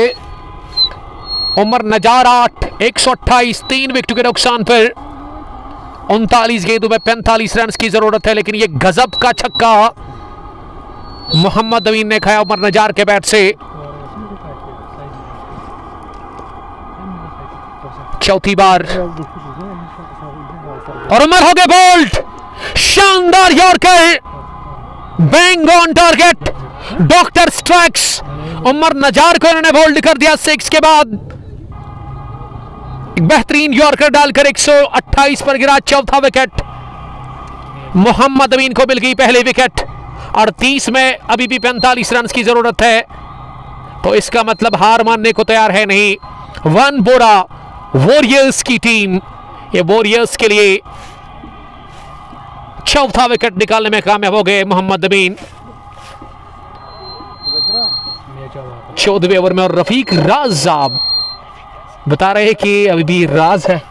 उमर नजार 8, 128, 3 विकेट के नुकसान पर 39 गेंदों में 45 रन की जरूरत है, लेकिन यह गजब का छक्का मोहम्मद अमीन ने खाया उमर नजार के बैट से। चौथी बार और उमर हो गए बोल्ड। शानदार yorker, bang on target, doctor strikes. Umar Nazar को इन्होंने बोल्ड कर दिया 6 के बाद। एक बेहतरीन यॉर्कर डालकर 128 पर गिरा चौथा विकेट। मोहम्मद अमीन को मिल गई पहली विकेट। 38 में अभी भी 45 रन की जरूरत है, तो इसका मतलब हार मानने को तैयार है नहीं वानपोरा वॉरियर्स की टीम। ये वॉरियर्स के लिए चौथा विकेट निकालने में कामयाब हो गए मोहम्मद अमीन 14वें ओवर में। और रफीक राज साहब बता रहे हैं कि अभी भी राज है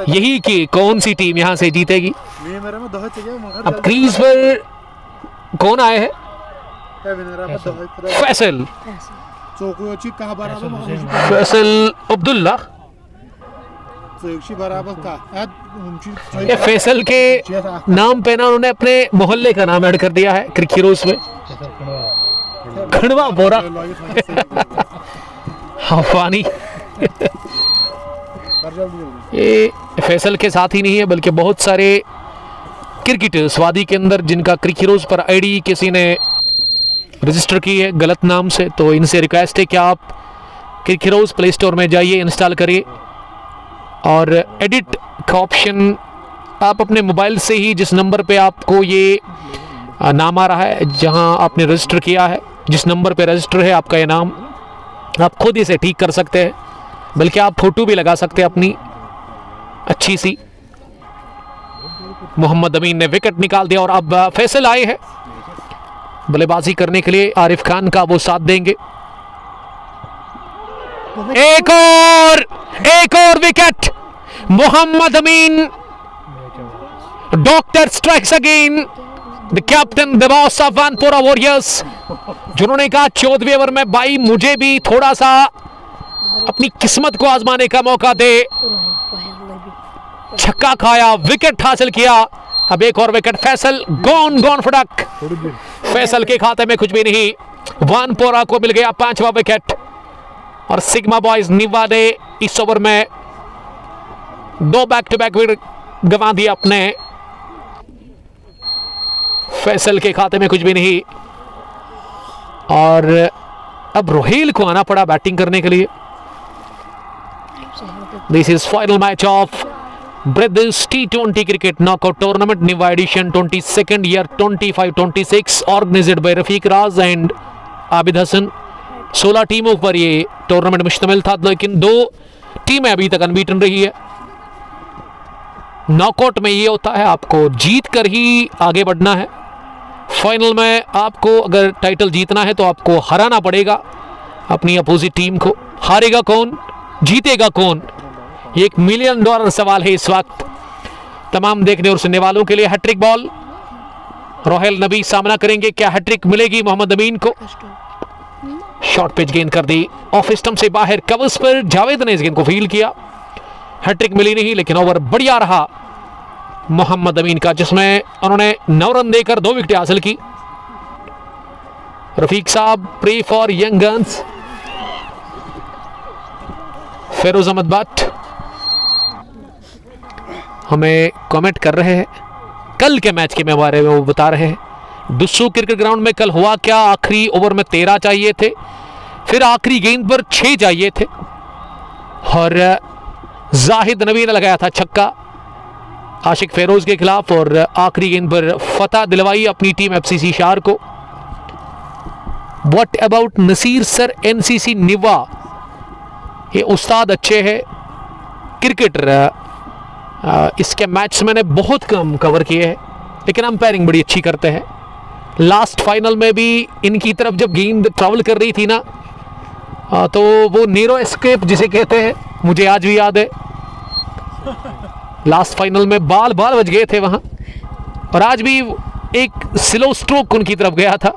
यही कि कौन सी टीम यहां से जीतेगी। अब क्रीज पर कौन आए हैं? फैसल अब्दुल्ला। ये फैसल के नाम पे ना उन्होंने अपने मोहल्ले का नाम ऐड कर दिया है क्रिकेट हीरोज में, खड़वा बोरा। हाँ पानी ये फैसल के साथ ही नहीं है बल्कि बहुत सारे क्रिकेटर्स वादी के अंदर जिनका क्रिक हीरोज पर आईडी किसी ने रजिस्टर की है गलत नाम से, तो इनसे रिक्वेस्ट है कि आप क्रिक हीरोज प्ले स्टोर में जाइए, इंस्टॉल करिए और एडिट का ऑप्शन आप अपने मोबाइल से ही जिस नंबर पे आपको ये नाम आ रहा है जहां आपने रजिस्टर किया है, जिस नंबर पे रजिस्टर है आपका ये नाम, आप खुद इसे ठीक कर सकते हैं, बल्कि आप फोटो भी लगा सकते हैं अपनी अच्छी सी। मोहम्मद अमीन ने विकेट निकाल दिया और अब फैसल आए हैं बल्लेबाजी करने के लिए, आरिफ खान का वो साथ देंगे। एक और wicket, Mohammad Amin, doctor strikes again, the captain, the boss of Wanpora warriors, जिन्होंने कहा 14वें ओवर में भाई मुझे भी थोड़ा सा अपनी किस्मत को आजमाने का मौका दे, छक्का खाया, विकेट हासिल किया। अब एक और विकेट, फैसल गॉन फटक, फैसल के खाते में कुछ भी नहीं, वानपोरा को मिल गया 5वां विकेट और सिग्मा बॉयज निवा ने इस ओवर में 2 बैक टू बैक विकेट गंवा दिया अपने, फैसल के खाते में कुछ भी नहीं। और अब रोहेल को आना पड़ा बैटिंग करने के लिए। This is final match of brothers T20 cricket knockout tournament Niwa edition 22nd year 25-26 organised by Rafiq Raj and Abid Hasan. 16 टीमों पर ये टूर्नामेंट मुश्तमिल था, लेकिन 2 टीमें अभी तक अनबीटन रही है। नॉकआउट में ये होता है आपको जीत कर ही आगे बढ़ना है, फाइनल में आपको अगर टाइटल जीतना है तो आपको हराना पड़ेगा अपनी अपोजिट टीम को। हारेगा कौन, जीतेगा कौन, ये $1 मिलियन सवाल है इस वक्त तमाम देखने और सुनने वालों के लिए। हैट्रिक बॉल, रोहेल नबी सामना करेंगे, क्या हैट्रिक मिलेगी मोहम्मद अमीन को? शॉर्ट पिच गेंद कर दी ऑफ स्टंप से बाहर, कवर्स पर जावेद ने इस गेंद को फील किया, हैट्रिक मिली नहीं, लेकिन ओवर बढ़िया रहा मोहम्मद अमीन का जिसमें उन्होंने 9 रन देकर 2 विकेट हासिल की। रफीक साहब pray for young guns. Feroz Ahmed Bhatt हमें कमेंट कर रहे हैं कल के मैच के बारे में, वो बता रहे हैं दुस्सू क्रिकेट ग्राउंड में कल हुआ क्या, आखिरी ओवर में 13 चाहिए थे, फिर आखिरी गेंद पर 6 चाहिए थे और जाहिद नबी ने लगाया था छक्का आशिक फेरोज के खिलाफ और आखिरी गेंद पर फतह दिलवाई अपनी टीम FCC शार को। What about Naseer sir NCC Niwa, ये उस्ताद अच्छे हैं क्रिकेटर, इसके मैच मैंने बहुत कम कवर किए हैं लेकिन अंपायरिंग बड़ी अच्छी करते हैं। लास्ट फाइनल में भी इनकी तरफ जब गेंद ट्रैवल कर रही थी ना तो वो नीरो एस्केप जिसे कहते हैं, मुझे आज भी याद है लास्ट फाइनल में बाल बज गए थे वहां, और आज भी एक स्लो स्ट्रोक उनकी तरफ गया था।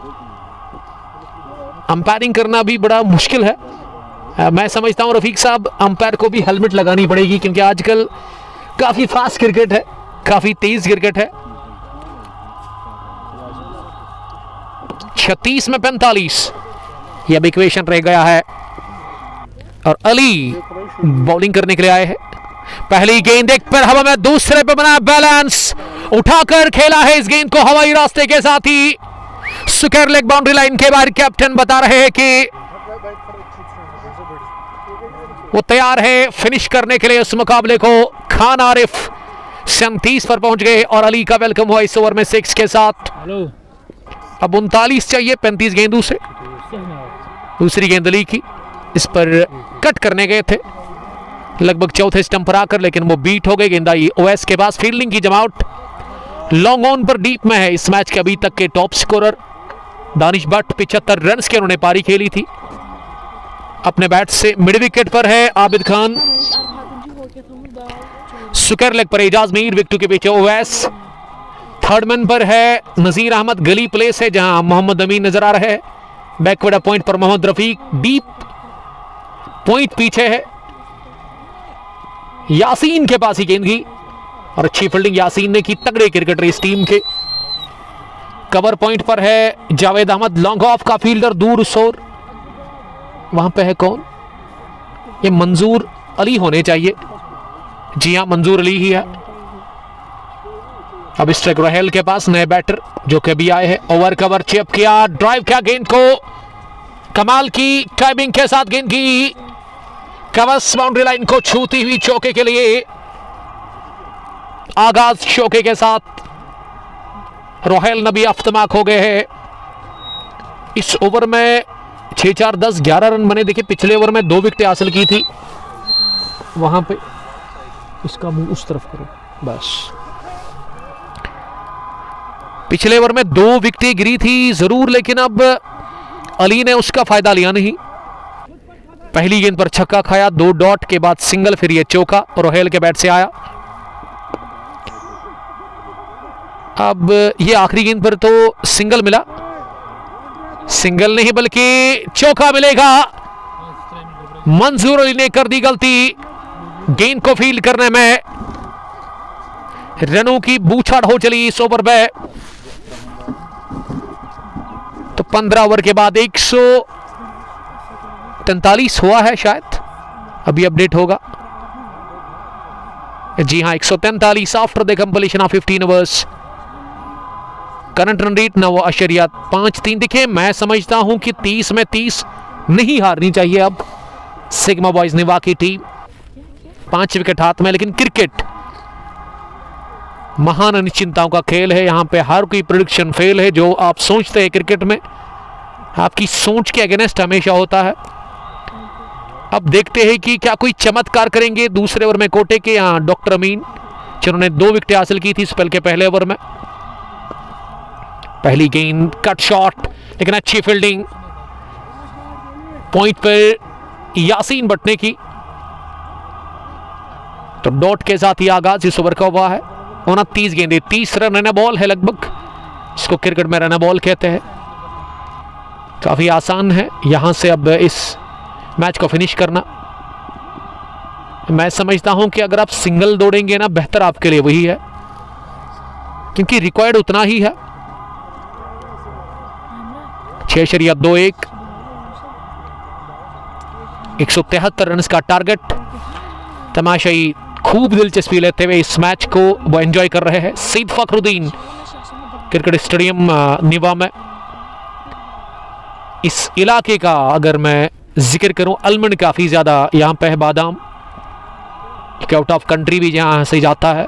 अंपायरिंग करना भी बड़ा मुश्किल है। मैं समझता हूं रफीक साहब अंपायर को भी हेलमेट लगानी पड़ेगी क्योंकि आजकल काफी फास्ट क्रिकेट है, काफी तेज क्रिकेट है। 36 में 45 ये अब इक्वेशन रह गया है और अली बॉलिंग करने के लिए आए हैं। पहली गेंद एक पर हवा में, दूसरे पे बना बैलेंस, उठाकर खेला है इस गेंद को हवाई रास्ते के साथ ही स्क्वायर लेग बाउंड्री लाइन के बाहर। कैप्टन बता रहे हैं कि वो तैयार है फिनिश करने के लिए इस मुकाबले को। खान आरिफ 37 पर पहुंच गए और अली का वेलकम हुआ इस ओवर में 6 के साथ। अब 39 चाहिए 35 गेंदों से। दूसरी गेंद अली की, इस पर कट करने गए थे लगभग चौथे स्टंप पर आकर, लेकिन वो बीट हो गए। गेंद आई ओवैस के पास, फील्डिंग की जमावट, लॉन्ग ऑन पर डीप में है इस मैच के अभी तक के top scorer Danish Bhatt. 75 run की उन्होंने पारी खेली थी अपने बैट से। मिड विकेट पर है आबिद खान, स्क्वायर लेग पर एजाज मीर, विकेट के पीछे ओवैस। थर्ड मैन पर है नजीर अहमद, गली प्लेस है जहां मोहम्मद अमीन नजर आ रहे हैं। बैकवर्ड पॉइंट पर मोहम्मद रफीक, डीप पॉइंट पीछे है यासीन के पास ही गेंद की और अच्छी फील्डिंग यासीन ने की, तगड़े क्रिकेटर इस टीम के। कवर पॉइंट पर है जावेद अहमद, लॉन्ग ऑफ का फील्डर दूर शोर, वहां पे है कौन, ये मंजूर अली होने चाहिए। जी हाँ, मंजूर अली ही है। अब स्ट्राइक रोहेल के पास, नए बैटर जो कि भी आए हैं। ओवर कवर चेप किया, ड्राइव किया गेंद को, कमाल की टाइमिंग के साथ गेंद की कवच बाउंड्री लाइन को छूती हुई चौके के लिए। आगाज चौके के साथ रोहेल नबी अफ्तमाक हो गए हैं। इस ओवर में 6 4 10 11 रन बने। देखिए पिछले ओवर में 2 विकेटें हासिल की थी। वहां पे इसका मुंह उस तरफ करो बस। पिछले ओवर में 2 विकेटें गिरी थी जरूर, लेकिन अब अली ने उसका फायदा लिया नहीं। पहली गेंद पर छक्का खाया, 2 डॉट के बाद सिंगल, फिर ये चौका रोहेल के बैट से आया। अब ये आखिरी गेंद पर तो सिंगल मिला, सिंगल नहीं बल्कि चौका मिलेगा। मंजूर अली ने कर दी गलती गेंद को फील्ड करने में। रनों की बूछाड़ हो चली इस ओवर में। तो 15 ओवर के बाद 143 हुआ है शायद, अभी अपडेट होगा। जी हां, 143 after the completion of 15 overs. Current run rate 9.53। देखिए मैं समझता हूं कि 30 में 30 नहीं हारनी चाहिए अब सिग्मा बॉयज निवा की टीम। 5 विकेट हाथ में, लेकिन क्रिकेट महान अनिश्चितताओं का खेल है। यहां पे हर कोई प्रेडिक्शन फेल है। जो आप सोचते हैं क्रिकेट में, आपकी सोच के अगेंस्ट हमेशा होता है। अब देखते हैं कि क्या कोई चमत्कार करेंगे दूसरे ओवर में कोटे के यहां डॉक्टर अमीन, जिन्होंने 2 विकेटें हासिल की थी स्पेल के पहले ओवर में। पहली गेंद कट शॉट, लेकिन अच्छी फील्डिंग पॉइंट पर यासीन बटने की। तो डॉट के साथ ही आगाज इस ओवर का हुआ है। 29 गेंदें, 30 रन रन बॉल है लगभग, इसको क्रिकेट में रन बॉल कहते हैं। काफी आसान है यहां से अब इस मैच को फिनिश करना। मैं समझता हूं कि अगर आप सिंगल दौड़ेंगे ना, बेहतर आपके लिए वही है, क्योंकि रिक्वायर्ड उतना ही है। 6.21, 173 रन का टारगेट। तमाशाई खूब दिलचस्पी लेते हुए इस मैच को वो एंजॉय कर रहे हैं सईद फखरुद्दीन क्रिकेट स्टेडियम निवा में। इस इलाके का अगर मैं जिक्र करूं, अलमंड काफी ज्यादा यहाँ पे है, बादाम कि आउट ऑफ कंट्री भी यहाँ से जाता है।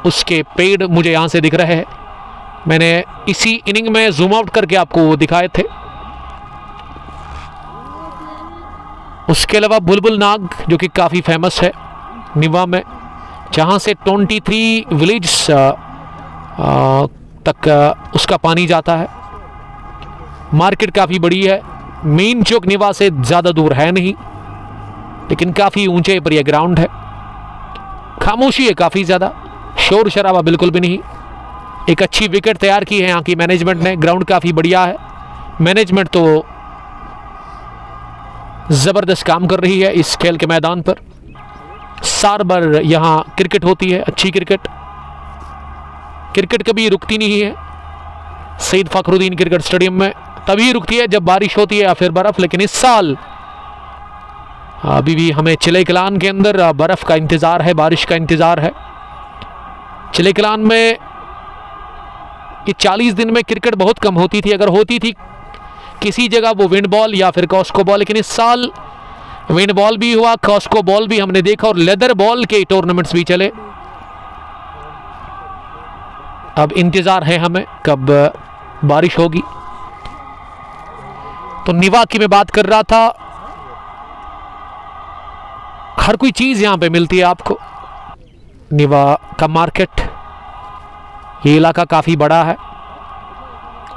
उसके पेड़ मुझे यहाँ से दिख रहे हैं, मैंने इसी इनिंग में जूम आउट करके आपको दिखाए थे। उसके अलावा बुलबुल नाग जो कि काफ़ी फेमस है निवा में, जहाँ से 23 विलेज तक उसका पानी जाता है। मार्केट काफ़ी बड़ी है, मेन चौक निवा से ज़्यादा दूर है नहीं, लेकिन काफ़ी ऊंचे पर यह ग्राउंड है। खामोशी है काफ़ी ज़्यादा, शोर शराबा बिल्कुल भी नहीं। एक अच्छी विकेट तैयार की है यहाँ की मैनेजमेंट ने, ग्राउंड काफ़ी बढ़िया है। मैनेजमेंट तो ज़बरदस्त काम कर रही है इस खेल के मैदान पर। सार भर यहाँ क्रिकेट होती है, अच्छी क्रिकेट। क्रिकेट कभी रुकती नहीं है सईद फखरुद्दीन क्रिकेट स्टेडियम में, तभी रुकती है जब बारिश होती है या फिर बर्फ़। लेकिन इस साल अभी भी हमें चिले कलान के अंदर बर्फ़ का इंतज़ार है, बारिश का इंतज़ार है। चिले कलान में ये 40 दिन में क्रिकेट बहुत कम होती थी, अगर होती थी किसी जगह वो विंड बॉल या फिर कॉस्को बॉल, लेकिन इस साल विंड बॉल भी हुआ, कॉस्को बॉल भी हमने देखा और लेदर बॉल के टूर्नामेंट्स भी चले। अब इंतजार है हमें कब बारिश होगी। तो निवा की मैं बात कर रहा था, हर कोई चीज यहां पे मिलती है आपको। निवा का मार्केट, ये इलाका काफी बड़ा है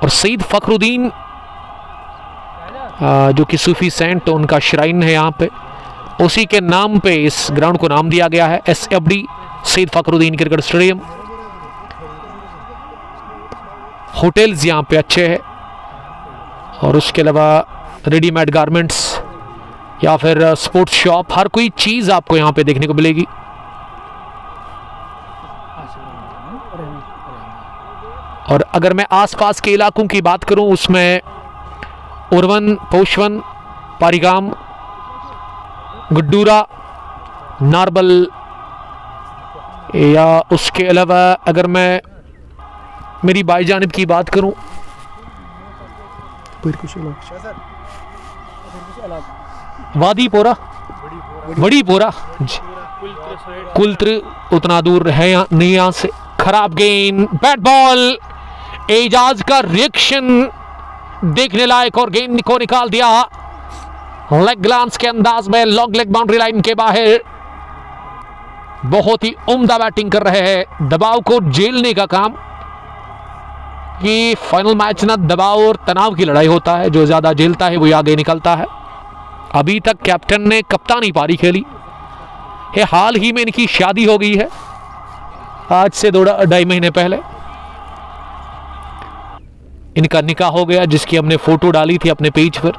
और सईद फखरुद्दीन जो कि सूफी सेंट उनका श्राइन है यहाँ पे, उसी के नाम पे इस ग्राउंड को नाम दिया गया है, SFD Saeed Fakhruddin cricket stadium. Hotels यहाँ पे अच्छे हैं और उसके अलावा रेडीमेड गारमेंट्स या फिर स्पोर्ट्स शॉप, हर कोई चीज़ आपको यहाँ पे देखने को मिलेगी। और अगर मैं आसपास के इलाकों की बात करूं, उसमें उरवन, पोशवन, पारीगाम, गुड्डूरा, नारबल, या उसके अलावा अगर मैं मेरी बाई जानिब की बात करूं, वादीपोरा, बड़ीपोरा, कुल्त्र उतना दूर है नहीं यहाँ से। खराब गेंद, बैट बॉल, एजाज का रिएक्शन देखने लायक और गेंद को निकाल दिया लेग ग्लांस के अंदाज में, लॉन्ग लेग बाउंड्री लाइन के बाहर। बहुत ही उम्दा बैटिंग कर रहे हैं, दबाव को झेलने का काम। कि फाइनल मैच ना दबाव और तनाव की लड़ाई होता है, जो ज्यादा झेलता है वही आगे निकलता है। अभी तक कैप्टन ने कप्तानी पारी खेली है, हाल ही में इनकी शादी हो गई है, आज से 2.5 महीने पहले इनका निकाह हो गया, जिसकी हमने फोटो डाली थी अपने पेज पर।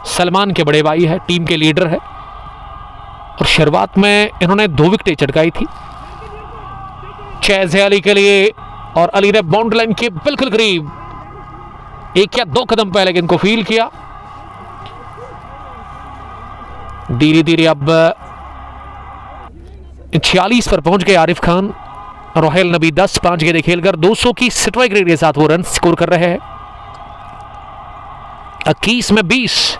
सलमान के बड़े भाई है, टीम के लीडर है, और शुरुआत में इन्होंने 2 विकेटें चटकाई थी। चेज है अली के लिए, और अली ने बाउंड्री लाइन के बिल्कुल करीब 1 या 2 कदम पहले इनको फील किया। धीरे धीरे अब 46 पर पहुंच गए आरिफ खान। रोहेल नबी 10-5 गेंदें खेलकर 200 की स्ट्राइक रेट के साथ वो रन स्कोर कर रहे हैं। 21 में 20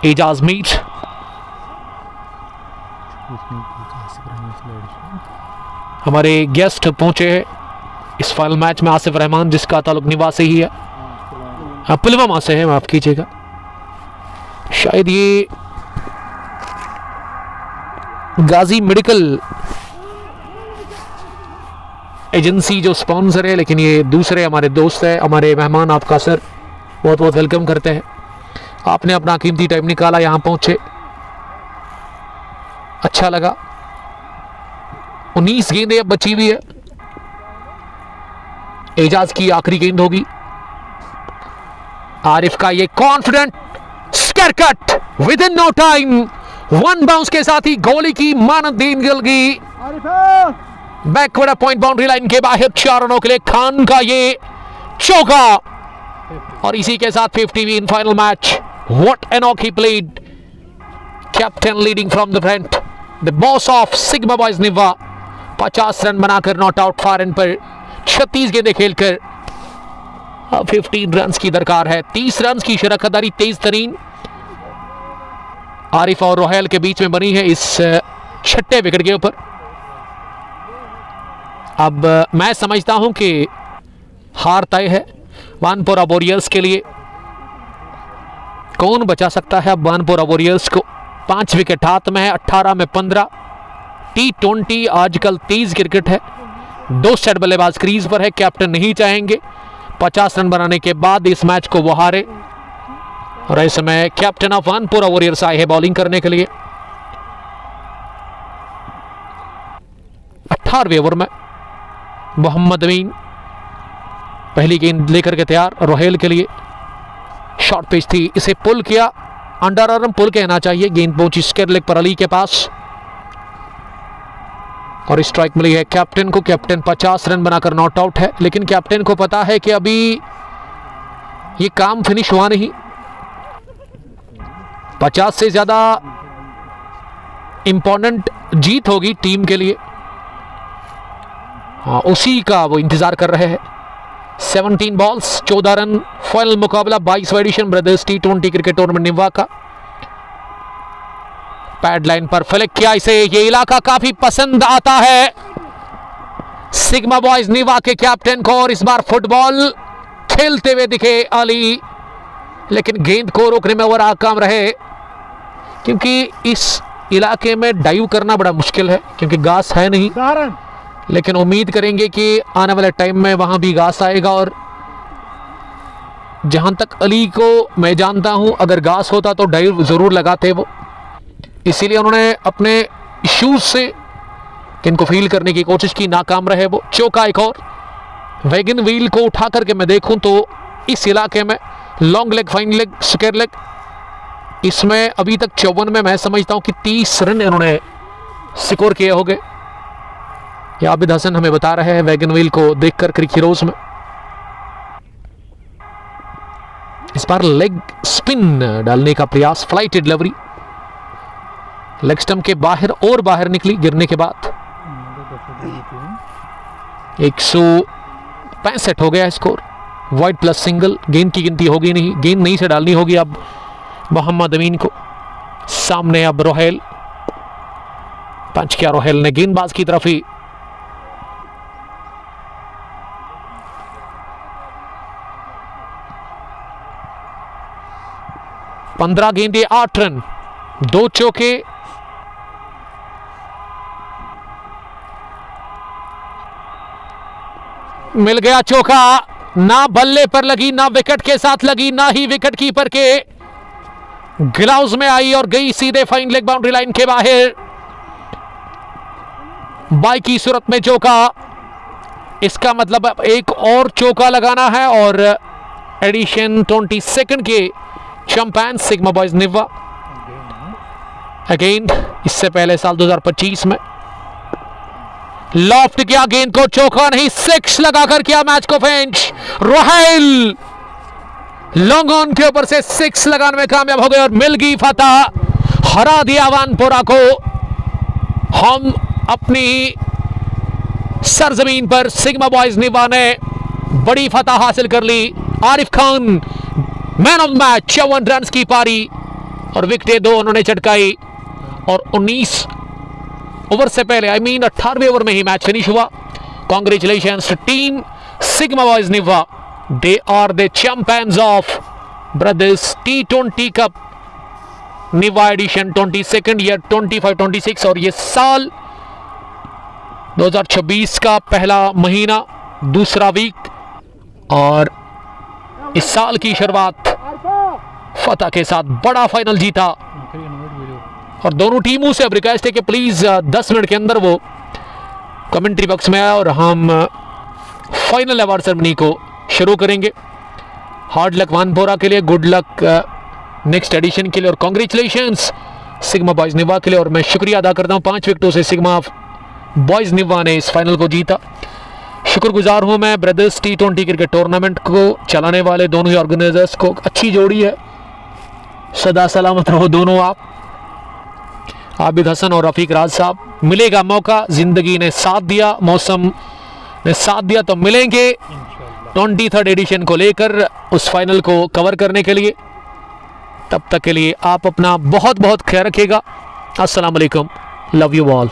एजाज मीट। हमारे गेस्ट पहुंचे इस फाइनल मैच में आसिफ रहमान, जिसका ताल्लुक निवा से ही है, पुलवामा से है, माफ कीजिएगा। शायद ये गाजी मेडिकल एजेंसी जो स्पॉन्सर है, लेकिन ये दूसरे हमारे दोस्त है, हमारे मेहमान। आपका सर बहुत बहुत वेलकम करते हैं, आपने अपना कीमती टाइम निकाला, यहाँ पहुंचे, अच्छा लगा। 19 गेंदें अब बची हुई है, एजाज की आखिरी गेंद होगी। आरिफ का ये confident square cut within no time, 1 bounce के साथ ही गोली की मानद निकल गई बैकवर्ड पॉइंट बाउंड्री लाइन के बाहर। 4 रनों के लिए खान का ये चौका, और इसी के साथ 50 in final match. What an knock he played, captain leading from the front, the boss of Sigma Boys Niva. 50 run बनाकर नॉट आउट फॉर एंड पर 36 गेंदें खेलकर 15 रन की दरकार है। 30 रन की शराकतदारी तेज तरीन आरिफ और रोहेल के बीच में बनी है इस 6ठे विकेट के ऊपर। अब मैं समझता हूं कि हार तय है वानपोरा वॉरियर्स के लिए। कौन बचा सकता है अब वानपोरा वॉरियर्स को? 5 विकेट हाथ में है, 18 में 15। T20 आजकल तेज क्रिकेट है, 2 सेट बल्लेबाज क्रीज पर है। कैप्टन नहीं चाहेंगे 50 रन बनाने के बाद इस मैच को वो हारे, और इस समय कैप्टन ऑफ वानपोरा वॉरियर्स आए हैं बॉलिंग करने के लिए। 18वें ओवर में मोहम्मद अमीन पहली गेंद लेकर के तैयार। रोहेल के लिए शॉर्ट पिच थी, इसे पुल किया, अंडर आर्म पुल कहना चाहिए। गेंद पहुंची स्क्वायर लेग पर अली के पास, और स्ट्राइक मिली है कैप्टन को। कैप्टन 50 रन बनाकर नॉट आउट है, लेकिन कैप्टन को पता है कि अभी ये काम फिनिश हुआ नहीं। 50 से ज्यादा इंपॉर्टेंट जीत होगी टीम के लिए, हाँ उसी का वो इंतजार कर रहे हैं। 17 बॉल्स 14 रन, फाइनल मुकाबला 22वां edition brothers T20 cricket tournament Niwa का। पैड लाइन पर फ्लिक किया इसे, ये इलाका काफी पसंद आता है सिग्मा बॉयज निवा के कैप्टन को, और इस बार फुटबॉल खेलते हुए दिखे अली, लेकिन गेंद को रोकने में वो नाकाम रहे, क्योंकि इस इलाके में डाइव करना बड़ा मुश्किल है, क्योंकि घास है नहीं। लेकिन उम्मीद करेंगे कि आने वाले टाइम में वहां भी घास आएगा, और जहां तक अली को मैं जानता हूं, अगर घास होता तो डाइव जरूर लगाते वो, इसीलिए उन्होंने अपने शूज से इनको फील करने की कोशिश की, नाकाम रहे वो। चौका एक और, वैगन व्हील को उठा करके मैं देखूं तो इस इलाके में long leg, fine leg, square leg, इसमें अभी तक 54 में मैं समझता हूं कि 30 रन इन्होंने स्कोर किए होंगे। आबिद हसन हमें बता रहे हैं वैगन व्हील को देखकर क्रिक हीरोज में। इस बार लेग स्पिन डालने का प्रयास, फ्लाइट डिलीवरी लेग स्टंप के बाहर और बाहर निकली गिरने के बाद। 165 हो गया स्कोर। वाइड प्लस सिंगल, गेंद की गिनती होगी नहीं, गेंद नहीं से डालनी होगी अब मोहम्मद अमीन को। सामने अब रोहेल, पंच किया रोहेल ने गेंदबाज की तरफ ही। पंद्रह गेंदे 8 रन, 2 चौके। मिल गया चौका, ना बल्ले पर लगी, ना विकेट के साथ लगी, ना ही विकेट कीपर के ग्लव्स में आई और गई सीधे फाइन लेग बाउंड्री लाइन के बाहर। बाई की सूरत में चौका, इसका मतलब अब एक और चौका लगाना है और एडिशन 22 के चैंपियन सिग्मा बॉयज निवा अगेन। इससे पहले साल 2025 में लॉफ्ट किया गेंद को, चौका नहीं, 6 लगाकर किया मैच को फिनिश। रोहेल लॉन्ग ऑन के ऊपर से 6 लगाने में कामयाब हो गए और मिल गई फतह, हरा दिया वानपोरा को। हम अपनी सरजमीन पर सिग्मा बॉयज निवा ने बड़ी फतह हासिल कर ली। Arif Khan man of the match, 54 run की पारी और विकेटें 2 उन्होंने चटकाई और 19 ओवर से पहले 18वें ओवर में ही मैच फिनिश हुआ। Congratulations team Sigma Boys Niwa, they are the champions of brothers T20 cup Niwa edition 22 या 25-26। और ये साल 2026 का पहला महीना, दूसरा वीक, और इस साल की शुरुआत फतह के साथ बड़ा फाइनल जीता। और दोनों टीमों से अब रिक्वेस्ट है कि प्लीज 10 मिनट के अंदर वो कमेंट्री बॉक्स में आए और हम फाइनल अवार्ड सेरेमनी को शुरू करेंगे। हार्ड लक वानपोरा के लिए, गुड लक नेक्स्ट एडिशन के लिए और कॉन्ग्रेचुलेशंस सिग्मा बॉयज निवा के लिए। और मैं शुक्रिया अदा करता हूँ, 5 विकेटों से सिग्मा बॉयज निवा ने इस फाइनल को जीता। शुक्रगुजार हूँ मैं ब्रदर्स T20 क्रिकेट टूर्नामेंट को चलाने वाले दोनों ही ऑर्गेनाइजर्स को। अच्छी जोड़ी है, सदा सलामत रहो दोनों आप, आबिद हसन और रफीक राज साहब। मिलेगा मौका, जिंदगी ने साथ दिया, मौसम ने साथ दिया तो मिलेंगे 23rd एडिशन को लेकर उस फाइनल को कवर करने के लिए। तब तक के लिए आप अपना बहुत बहुत ख्याल रखिएगा। अस्सलाम वालेकुम, लव यू ऑल।